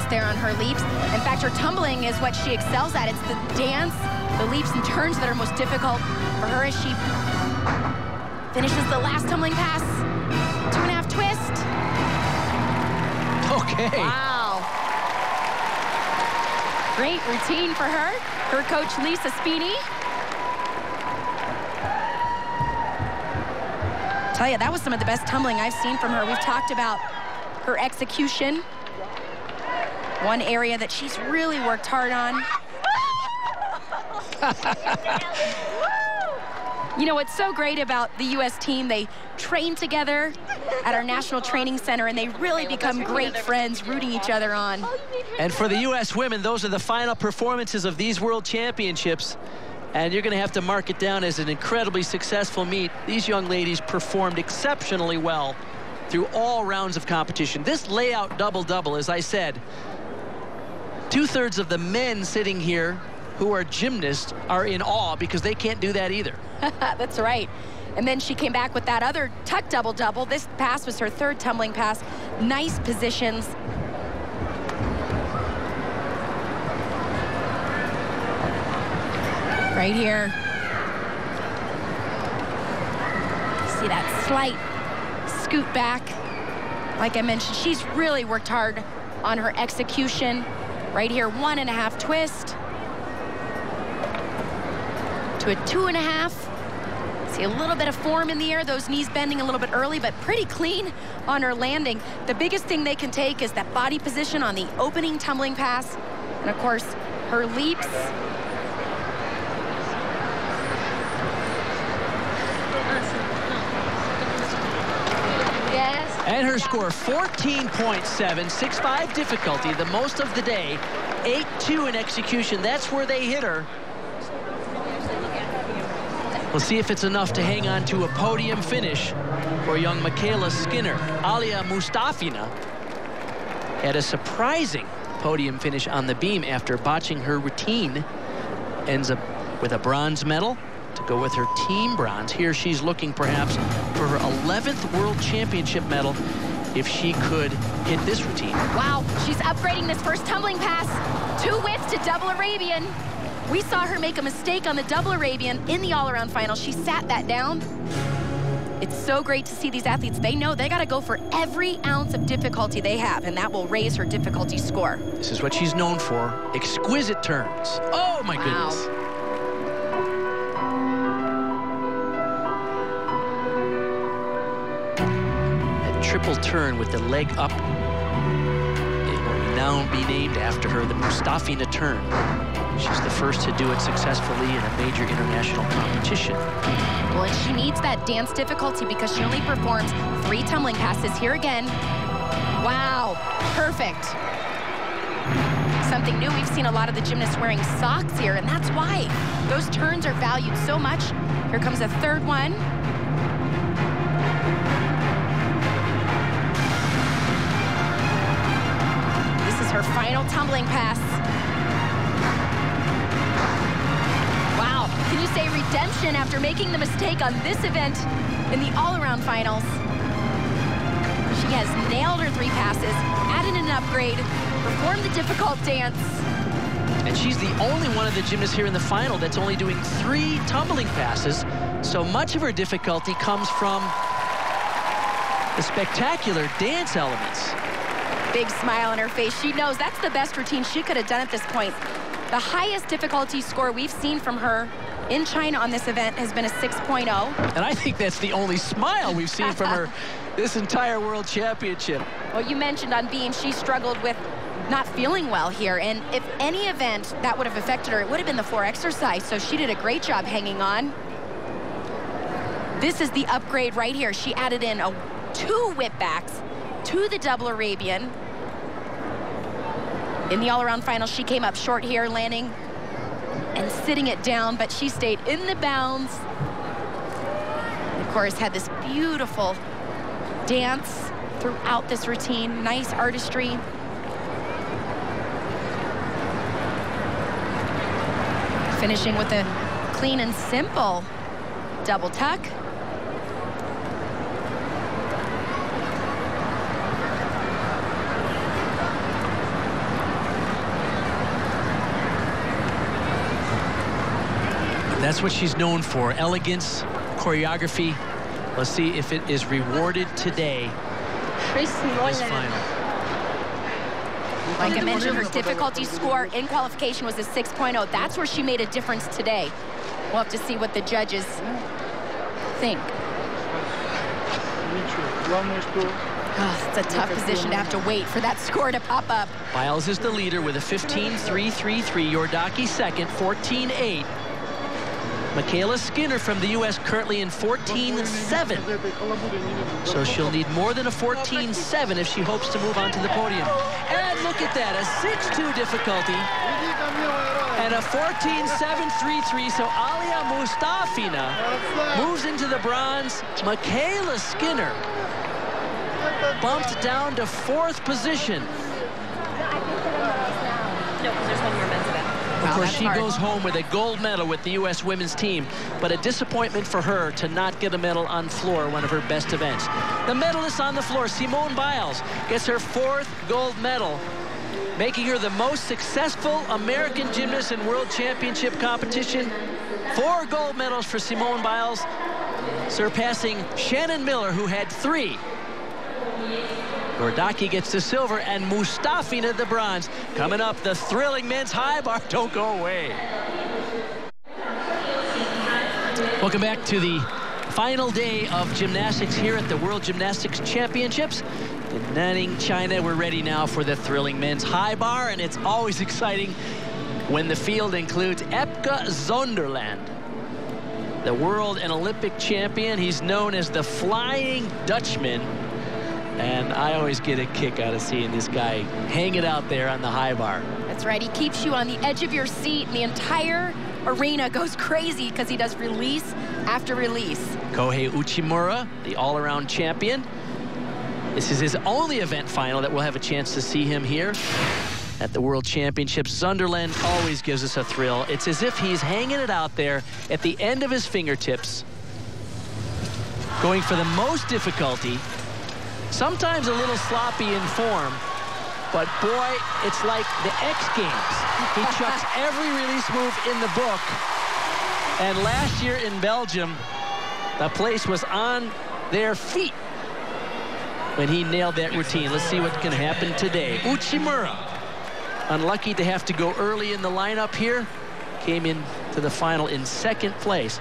There on her leaps. In fact, her tumbling is what she excels at. It's the dance, the leaps and turns that are most difficult for her as she finishes the last tumbling pass. 2.5 twist. Okay. Wow. Great routine for her. Her coach, Lisa Spini. Tell you, that was some of the best tumbling I've seen from her. We've talked about her execution. One area that she's really worked hard on. You know, what's so great about the U.S. team, they train together at our National Training Center, and they really become great friends, rooting each other on. And for the U.S. women, those are the final performances of these World Championships. And you're going to have to mark it down as an incredibly successful meet. These young ladies performed exceptionally well through all rounds of competition. This layout double-double, as I said, 2/3 of the men sitting here who are gymnasts are in awe because they can't do that either. That's right. And then she came back with that other tuck double-double. This pass was her third tumbling pass. Nice positions. Right here. See that slight scoot back. Like I mentioned, she's really worked hard on her execution. Right here, 1.5 twist to a 2.5. See a little bit of form in the air, those knees bending a little bit early, but pretty clean on her landing. The biggest thing they can take is that body position on the opening tumbling pass. And of course, her leaps. And her score, 14.7, 6.5 difficulty, the most of the day, 8.2 in execution. That's where they hit her. We'll see if it's enough to hang on to a podium finish for young Michaela Skinner. Alia Mustafina had a surprising podium finish on the beam after botching her routine. Ends up with a bronze medal to go with her team bronze. Here she's looking perhaps for her 11th World Championship medal if she could hit this routine. Wow, she's upgrading this first tumbling pass. 2 widths to double Arabian. We saw her make a mistake on the double Arabian in the all-around final. She sat that down. It's so great to see these athletes. They know they got to go for every ounce of difficulty they have, and that will raise her difficulty score. This is what she's known for, exquisite turns. Oh my goodness. Triple turn with the leg up. It will now be named after her, the Mustafina turn. She's the first to do it successfully in a major international competition. Well, and she needs that dance difficulty because she only performs 3 tumbling passes. Here again. Wow, perfect. Something new, we've seen a lot of the gymnasts wearing socks here, and that's why those turns are valued so much. Here comes a third one. Her final tumbling pass. Wow, can you say redemption after making the mistake on this event in the all-around finals? She has nailed her 3 passes, added an upgrade, performed the difficult dance. And she's the only one of the gymnasts here in the final that's only doing 3 tumbling passes. So much of her difficulty comes from the spectacular dance elements. Big smile on her face. She knows that's the best routine she could have done at this point. The highest difficulty score we've seen from her in China on this event has been a 6.0. And I think that's the only smile we've seen from her this entire World Championship. Well, you mentioned on beam, she struggled with not feeling well here, and if any event that would have affected her, it would have been the floor exercise, so she did a great job hanging on. This is the upgrade right here. She added in 2 whipbacks to the double Arabian. In the all-around final, she came up short here, landing and sitting it down, but she stayed in the bounds. And of course, had this beautiful dance throughout this routine, nice artistry. Finishing with a clean and simple double tuck. That's what she's known for, elegance, choreography. Let's see if it is rewarded today. This final. Like I mentioned, her difficulty score in qualification was a 6.0. That's where she made a difference today. We'll have to see what the judges think. Oh, it's a tough position to have to wait for that score to pop up. Biles is the leader with a 15.333. Yordaki second, 14.8. Michaela Skinner from the U.S. currently in 14.7. So she'll need more than a 14.7 if she hopes to move on to the podium. And look at that, a 6.2 difficulty and a 14.733. So Alia Mustafina moves into the bronze. Michaela Skinner bumped down to 4th position. No, because there's one more men's event. Of course, she goes home with a gold medal with the U.S. women's team, but a disappointment for her to not get a medal on floor, one of her best events. The medalist on the floor, Simone Biles, gets her 4th gold medal, making her the most successful American gymnast in World Championship competition. 4 gold medals for Simone Biles, surpassing Shannon Miller, who had 3. Yordaki gets the silver and Mustafina the bronze. Coming up, the thrilling men's high bar. Don't go away. Welcome back to the final day of gymnastics here at the World Gymnastics Championships in Nanning, China. We're ready now for the thrilling men's high bar, and it's always exciting when the field includes Epke Zonderland, the world and Olympic champion. He's known as the Flying Dutchman. And I always get a kick out of seeing this guy hang it out there on the high bar. That's right. He keeps you on the edge of your seat, and the entire arena goes crazy because he does release after release. Kohei Uchimura, the all-around champion. This is his only event final that we'll have a chance to see him here at the World Championships. Zonderland always gives us a thrill. It's as if he's hanging it out there at the end of his fingertips, going for the most difficulty. Sometimes a little sloppy in form, but boy, it's like the X Games. He chucks every release move in the book. And last year in Belgium, the place was on their feet when he nailed that routine. Let's see what can happen today. Uchimura, unlucky to have to go early in the lineup here, came into the final in 2nd place.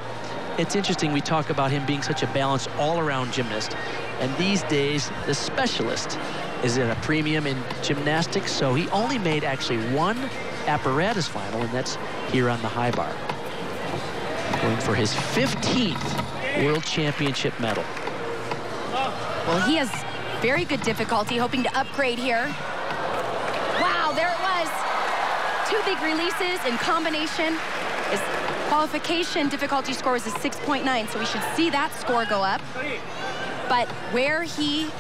It's interesting, we talk about him being such a balanced all-around gymnast. And these days, the specialist is at a premium in gymnastics, so he only made actually 1 apparatus final, and that's here on the high bar. Going for his 15th World Championship medal. Well, he has very good difficulty, hoping to upgrade here. Wow, there it was. 2 big releases in combination. His qualification difficulty score was a 6.9, so we should see that score go up. But where he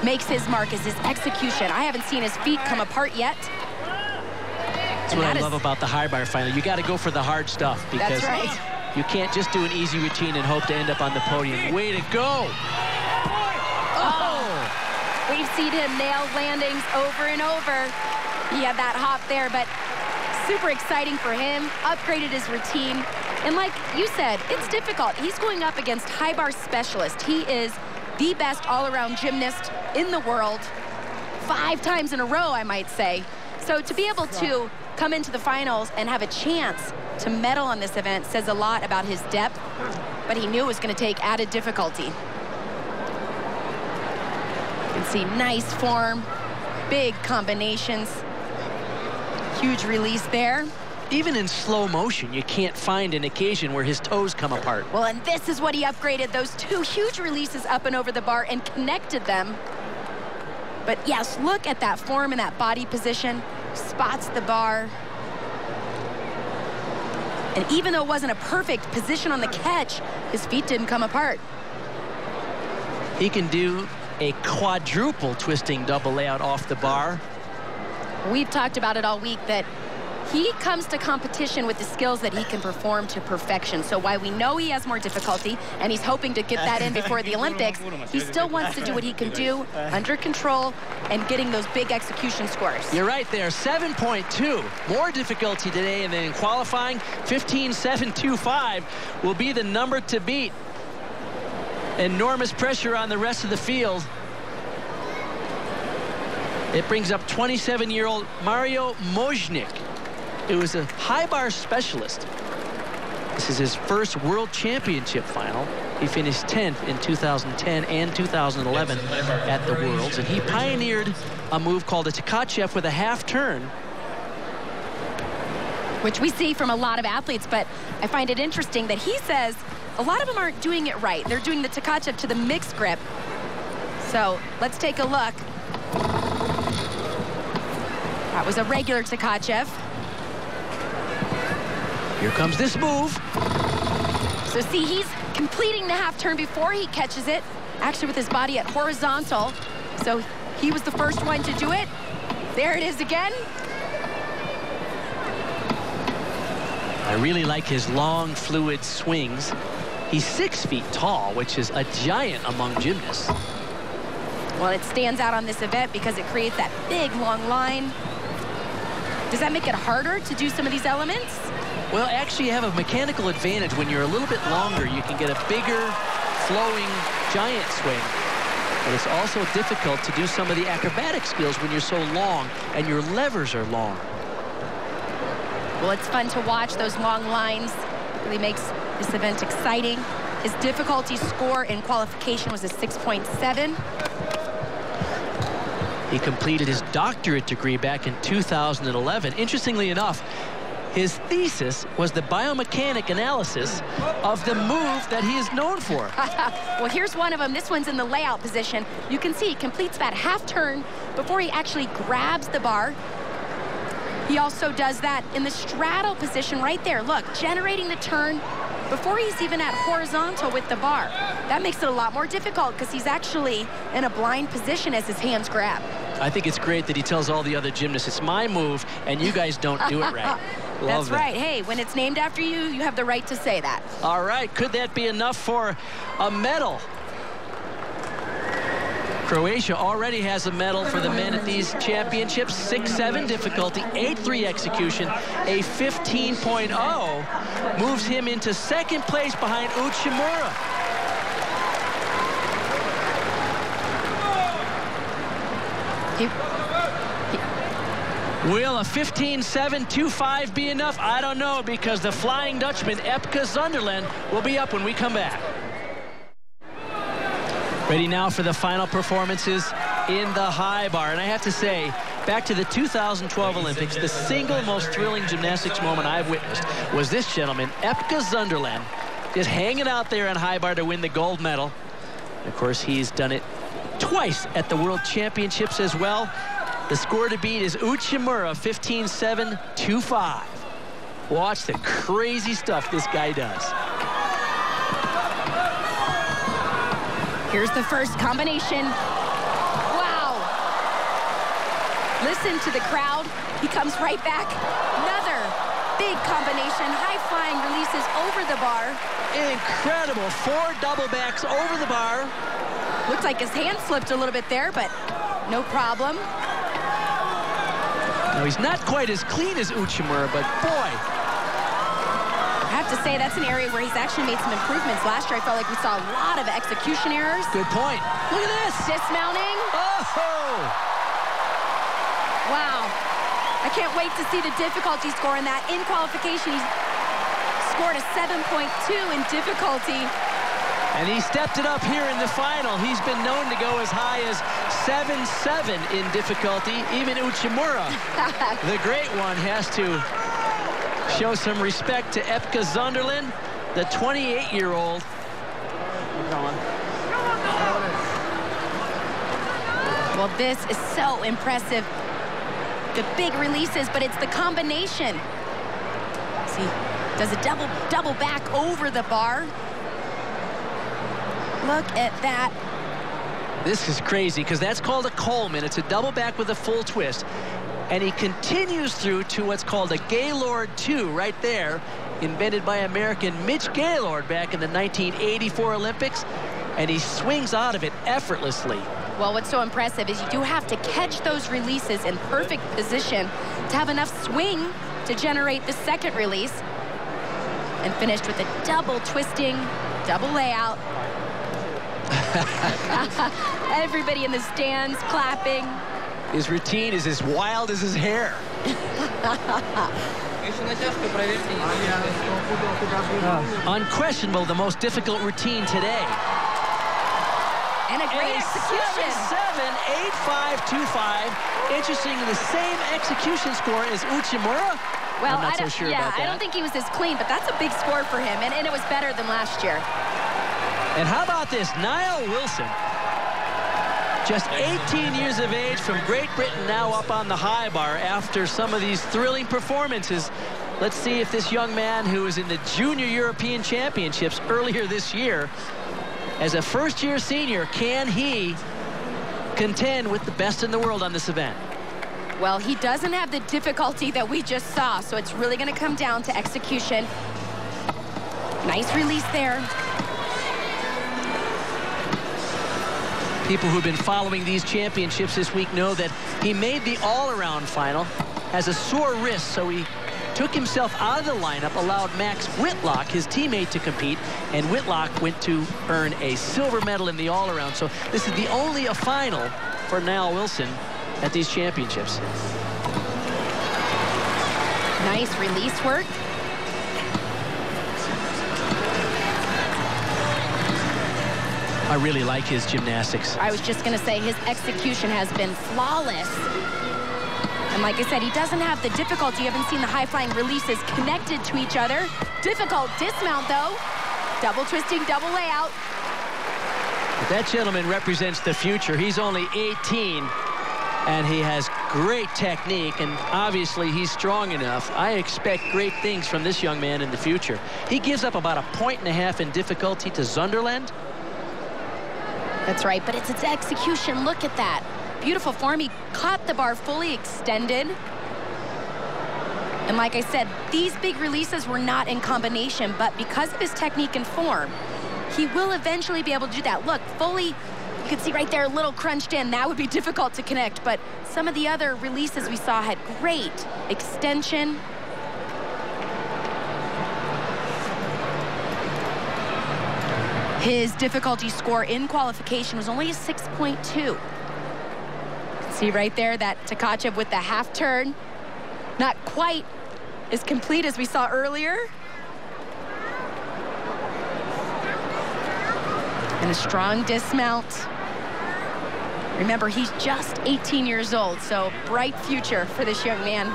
makes his mark is his execution. I haven't seen his feet come apart yet. That's what I love about the high bar final. You got to go for the hard stuff because that's right. You can't just do an easy routine and hope to end up on the podium. Way to go! Oh! We've seen him nail landings over and over. He had that hop there, but super exciting for him. Upgraded his routine. And like you said, it's difficult. He's going up against high bar specialist. He is the best all-around gymnast in the world. 5 times in a row, I might say. So to be able to come into the finals and have a chance to medal on this event says a lot about his depth, but he knew it was going to take added difficulty. You can see nice form, big combinations, huge release there. Even in slow motion, you can't find an occasion where his toes come apart. Well, and this is what he upgraded, those 2 huge releases up and over the bar and connected them. But yes, look at that form and that body position, spots the bar. And even though it wasn't a perfect position on the catch, his feet didn't come apart. He can do a quadruple twisting double layout off the bar. We've talked about it all week that he comes to competition with the skills that he can perform to perfection. So while we know he has more difficulty and he's hoping to get that in before the Olympics, he still wants to do what he can do under control and getting those big execution scores. You're right there, 7.2. More difficulty today than in qualifying. 15.725 will be the number to beat. Enormous pressure on the rest of the field. It brings up 27-year-old Mario Mojnik. It was a high bar specialist. This is his first World Championship final. He finished 10th in 2010 and 2011 at the Worlds, and he pioneered a move called a Tkachev with a half turn, which we see from a lot of athletes, but I find it interesting that he says a lot of them aren't doing it right. They're doing the Tkachev to the mixed grip. So let's take a look. That was a regular Tkachev. Here comes this move. So see, he's completing the half turn before he catches it, actually with his body at horizontal. So he was the first one to do it. There it is again. I really like his long, fluid swings. He's 6 feet tall, which is a giant among gymnasts. Well, it stands out on this event because it creates that big, long line. Does that make it harder to do some of these elements? Well, actually, you have a mechanical advantage. When you're a little bit longer, you can get a bigger, flowing, giant swing. But it's also difficult to do some of the acrobatic skills when you're so long and your levers are long. Well, it's fun to watch those long lines. It really makes this event exciting. His difficulty score in qualification was a 6.7. He completed his doctorate degree back in 2011. Interestingly enough, his thesis was the biomechanic analysis of the move that he is known for. Well, here's one of them. This one's in the layout position. You can see he completes that half turn before he actually grabs the bar. He also does that in the straddle position right there. Look, generating the turn before he's even at horizontal with the bar. That makes it a lot more difficult because he's actually in a blind position as his hands grab. I think it's great that he tells all the other gymnasts, it's my move, and you guys don't do it right. That's right. Hey, when it's named after you, you have the right to say that. All right, could that be enough for a medal? Croatia already has a medal for the men at these championships. 6-7 difficulty, 8-3 execution, a 15.0 moves him into second place behind Uchimura. Will a 15.725 be enough? I don't know, because the Flying Dutchman, Epke Zonderland, will be up when we come back. Ready now for the final performances in the high bar. And I have to say, back to the 2012 Olympics, the single most thrilling gymnastics moment I've witnessed was this gentleman, Epke Zonderland, just hanging out there in high bar to win the gold medal. Of course, he's done it twice at the World Championships as well. The score to beat is Uchimura, 15.725. Watch the crazy stuff this guy does. Here's the first combination. Listen to the crowd. He comes right back. Another big combination. High-flying releases over the bar. Incredible. 4 double backs over the bar. Looks like his hand slipped a little bit there, but no problem. Now, he's not quite as clean as Uchimura, but boy. I have to say, that's an area where he's actually made some improvements. Last year, I felt like we saw a lot of execution errors. Good point. Look at this. Dismounting. Oh! Wow. I can't wait to see the difficulty score in that. In qualification, he scored a 7.2 in difficulty. And he stepped it up here in the final. He's been known to go as high as 7.7 in difficulty. Even Uchimura, the great one, has to show some respect to Epke Zonderland, the 28-year-old. Well, this is so impressive. The big releases, but it's the combination. See, does a double back over the bar. Look at that. This is crazy, because that's called a Coleman. It's a double back with a full twist. And he continues through to what's called a Gaylord 2 right there, invented by American Mitch Gaylord back in the 1984 Olympics. And he swings out of it effortlessly. Well, what's so impressive is you do have to catch those releases in perfect position to have enough swing to generate the second release. And finished with a double twisting, double layout. Everybody in the stands clapping. His routine is as wild as his hair. Unquestionable, the most difficult routine today. And a great execution. 7.7, 8.5, 2.5. Interesting, the same execution score as Uchimura. Well, I'm not so sure about that. I don't think he was as clean, but that's a big score for him, and it was better than last year. And how about this? Niall Wilson, just 18 years of age, from Great Britain, now up on the high bar after some of these thrilling performances. Let's see if this young man, who was in the Junior European Championships earlier this year, as a first-year senior, can he contend with the best in the world on this event? Well, he doesn't have the difficulty that we just saw, so it's really going to come down to execution. Nice release there. People who've been following these championships this week know that he made the all-around final, has a sore wrist, so he took himself out of the lineup, allowed Max Whitlock, his teammate, to compete, and Whitlock went to earn a silver medal in the all-around. So this is the only a final for Niall Wilson at these championships. Nice release work. I really like his gymnastics. I was just going to say his execution has been flawless. And like I said, he doesn't have the difficulty. You haven't seen the high-flying releases connected to each other. Difficult dismount, though. Double twisting, double layout. But that gentleman represents the future. He's only 18, and he has great technique, and obviously he's strong enough. I expect great things from this young man in the future. He gives up about 1.5 points in difficulty to Zonderland. That's right, but it's its execution. Look at that. Beautiful form. He caught the bar fully extended. And like I said, these big releases were not in combination, but because of his technique and form, he will eventually be able to do that. Look, fully, you can see right there, a little crunched in. That would be difficult to connect, but some of the other releases we saw had great extension. His difficulty score in qualification was only a 6.2. See right there that Tkachev with the half turn. Not quite as complete as we saw earlier. And a strong dismount. Remember, he's just 18 years old, so bright future for this young man.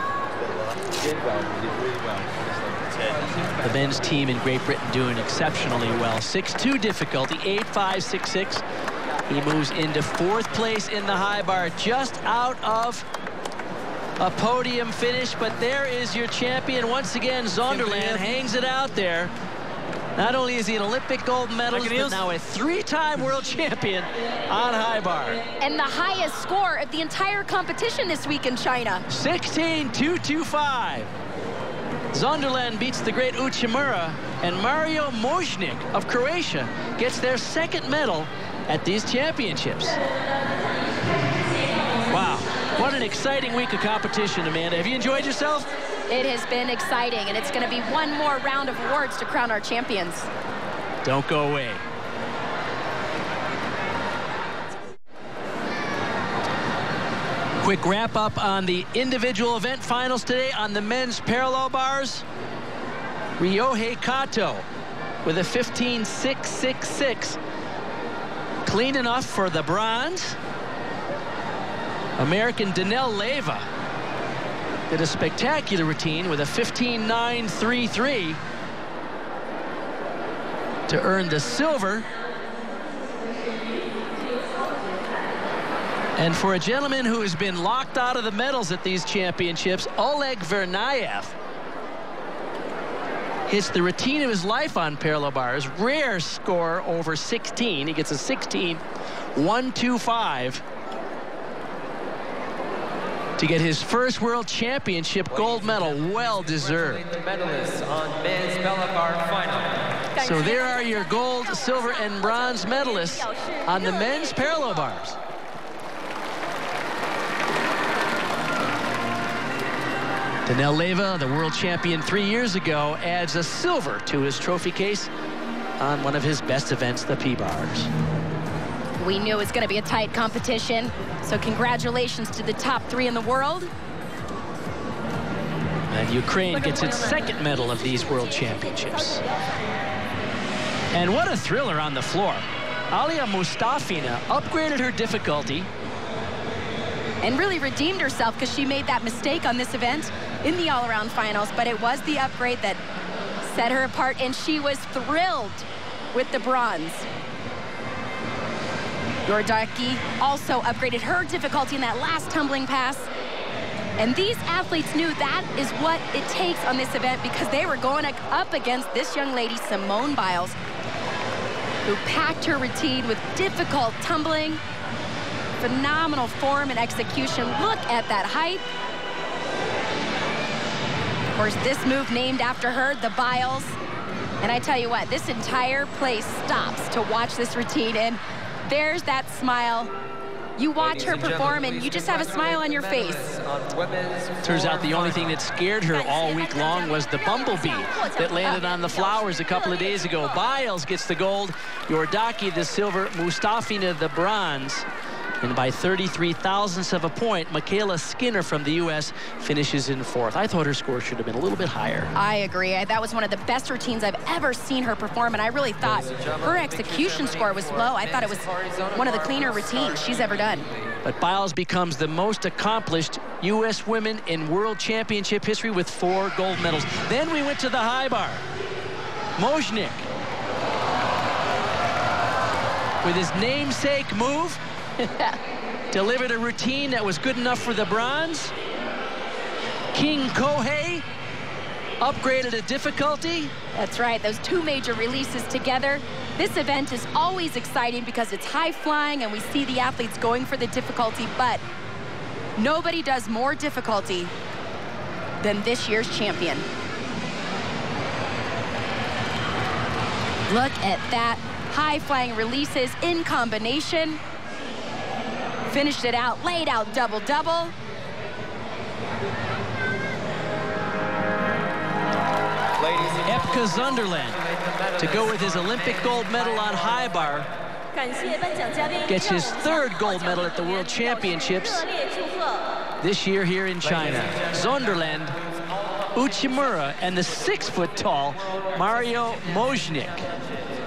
The men's team in Great Britain doing exceptionally well. 6.2 difficulty, 8.5, 6.6. He moves into 4th place in the high bar, just out of a podium finish. But there is your champion once again. Zonderland hangs it out there. Not only is he an Olympic gold medalist, but now a 3-time world champion on high bar. And the highest score of the entire competition this week in China. 16.225. Zonderland beats the great Uchimura, and Mario Mojnik of Croatia gets their 2nd medal at these championships. Wow, what an exciting week of competition, Amanda. Have you enjoyed yourself? It has been exciting, and it's going to be one more round of awards to crown our champions. Don't go away. Quick wrap up on the individual event finals today on the men's parallel bars. Ryohei Kato with a 15.666. Clean enough for the bronze. American Danelle Leyva did a spectacular routine with a 15.933 to earn the silver. And for a gentleman who has been locked out of the medals at these championships, Oleg Vernayev hits the routine of his life on parallel bars. Rare score over 16. He gets a 16.125 to get his first world championship gold medal. Well deserved. The medalists on men's parallel bar final. So there are your gold, silver, and bronze medalists on the men's parallel bars. Danelle Leyva, the world champion 3 years ago, adds a silver to his trophy case on one of his best events, the P-Bars. We knew it was going to be a tight competition, so congratulations to the top 3 in the world. And Ukraine gets its 2nd medal of these world championships. And what a thriller on the floor. Alia Mustafina upgraded her difficulty and really redeemed herself because she made that mistake on this event in the all-around finals, but it was the upgrade that set her apart, and she was thrilled with the bronze. Yordaki also upgraded her difficulty in that last tumbling pass. And these athletes knew that is what it takes on this event, because they were going up against this young lady, Simone Biles, who packed her routine with difficult tumbling, phenomenal form and execution. Look at that height. Of course, this move named after her, the Biles. And I tell you what, this entire place stops to watch this routine, and there's that smile. You watch her perform and you just have a smile on your face. Turns out the only thing that scared her all week long was the bumblebee that landed on the flowers a couple of days ago. Biles gets the gold, Yordaki the silver, Mustafina the bronze. And by 33 thousandths of a point, Michaela Skinner from the U.S. finishes in 4th. I thought her score should have been a little bit higher. I agree. That was one of the best routines I've ever seen her perform, and I really thought her execution score was low. I thought it was one of the cleaner routines she's ever done. But Biles becomes the most accomplished U.S. women in world championship history with 4 gold medals. Then we went to the high bar. Mojnik, with his namesake move, delivered a routine that was good enough for the bronze. King Kohei upgraded a difficulty. That's right, those 2 major releases together. This event is always exciting because it's high flying and we see the athletes going for the difficulty, but nobody does more difficulty than this year's champion. Look at that, high flying releases in combination. Finished it out, laid out double-double. Epke Zonderland, to go with his Olympic gold medal on high bar, gets his 3rd gold medal at the World Championships this year here in China. Zonderland, Uchimura, and the 6-foot-tall Mario Mojnik.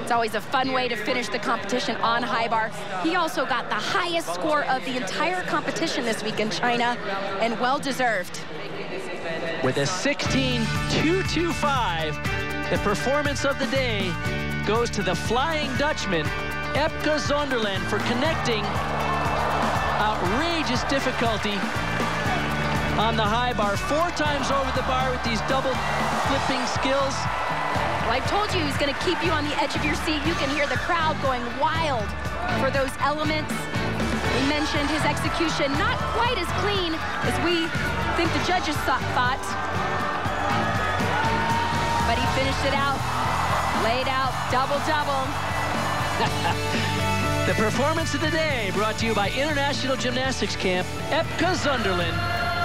It's always a fun way to finish the competition on high bar. He also got the highest score of the entire competition this week in China, and well deserved. With a 16.225, the performance of the day goes to the Flying Dutchman, Epke Zonderland, for connecting outrageous difficulty on the high bar. 4 times over the bar with these double flipping skills. Well, I told you he's going to keep you on the edge of your seat. You can hear the crowd going wild for those elements. We mentioned his execution, not quite as clean as we think the judges thought. But he finished it out, laid out, double-double. The performance of the day brought to you by International Gymnastics Camp, Epke Zonderland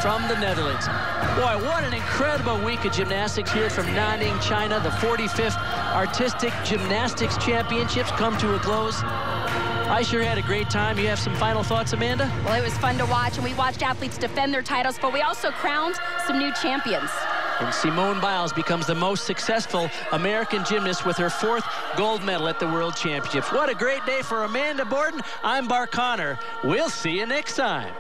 from the Netherlands. Boy, what an incredible week of gymnastics here from Nanning, China. The 45th Artistic Gymnastics Championships come to a close. I sure had a great time. You have some final thoughts, Amanda? Well, it was fun to watch, and we watched athletes defend their titles, but we also crowned some new champions. And Simone Biles becomes the most successful American gymnast with her 4th gold medal at the World Championships. What a great day for Amanda Borden. I'm Bart Connor. We'll see you next time.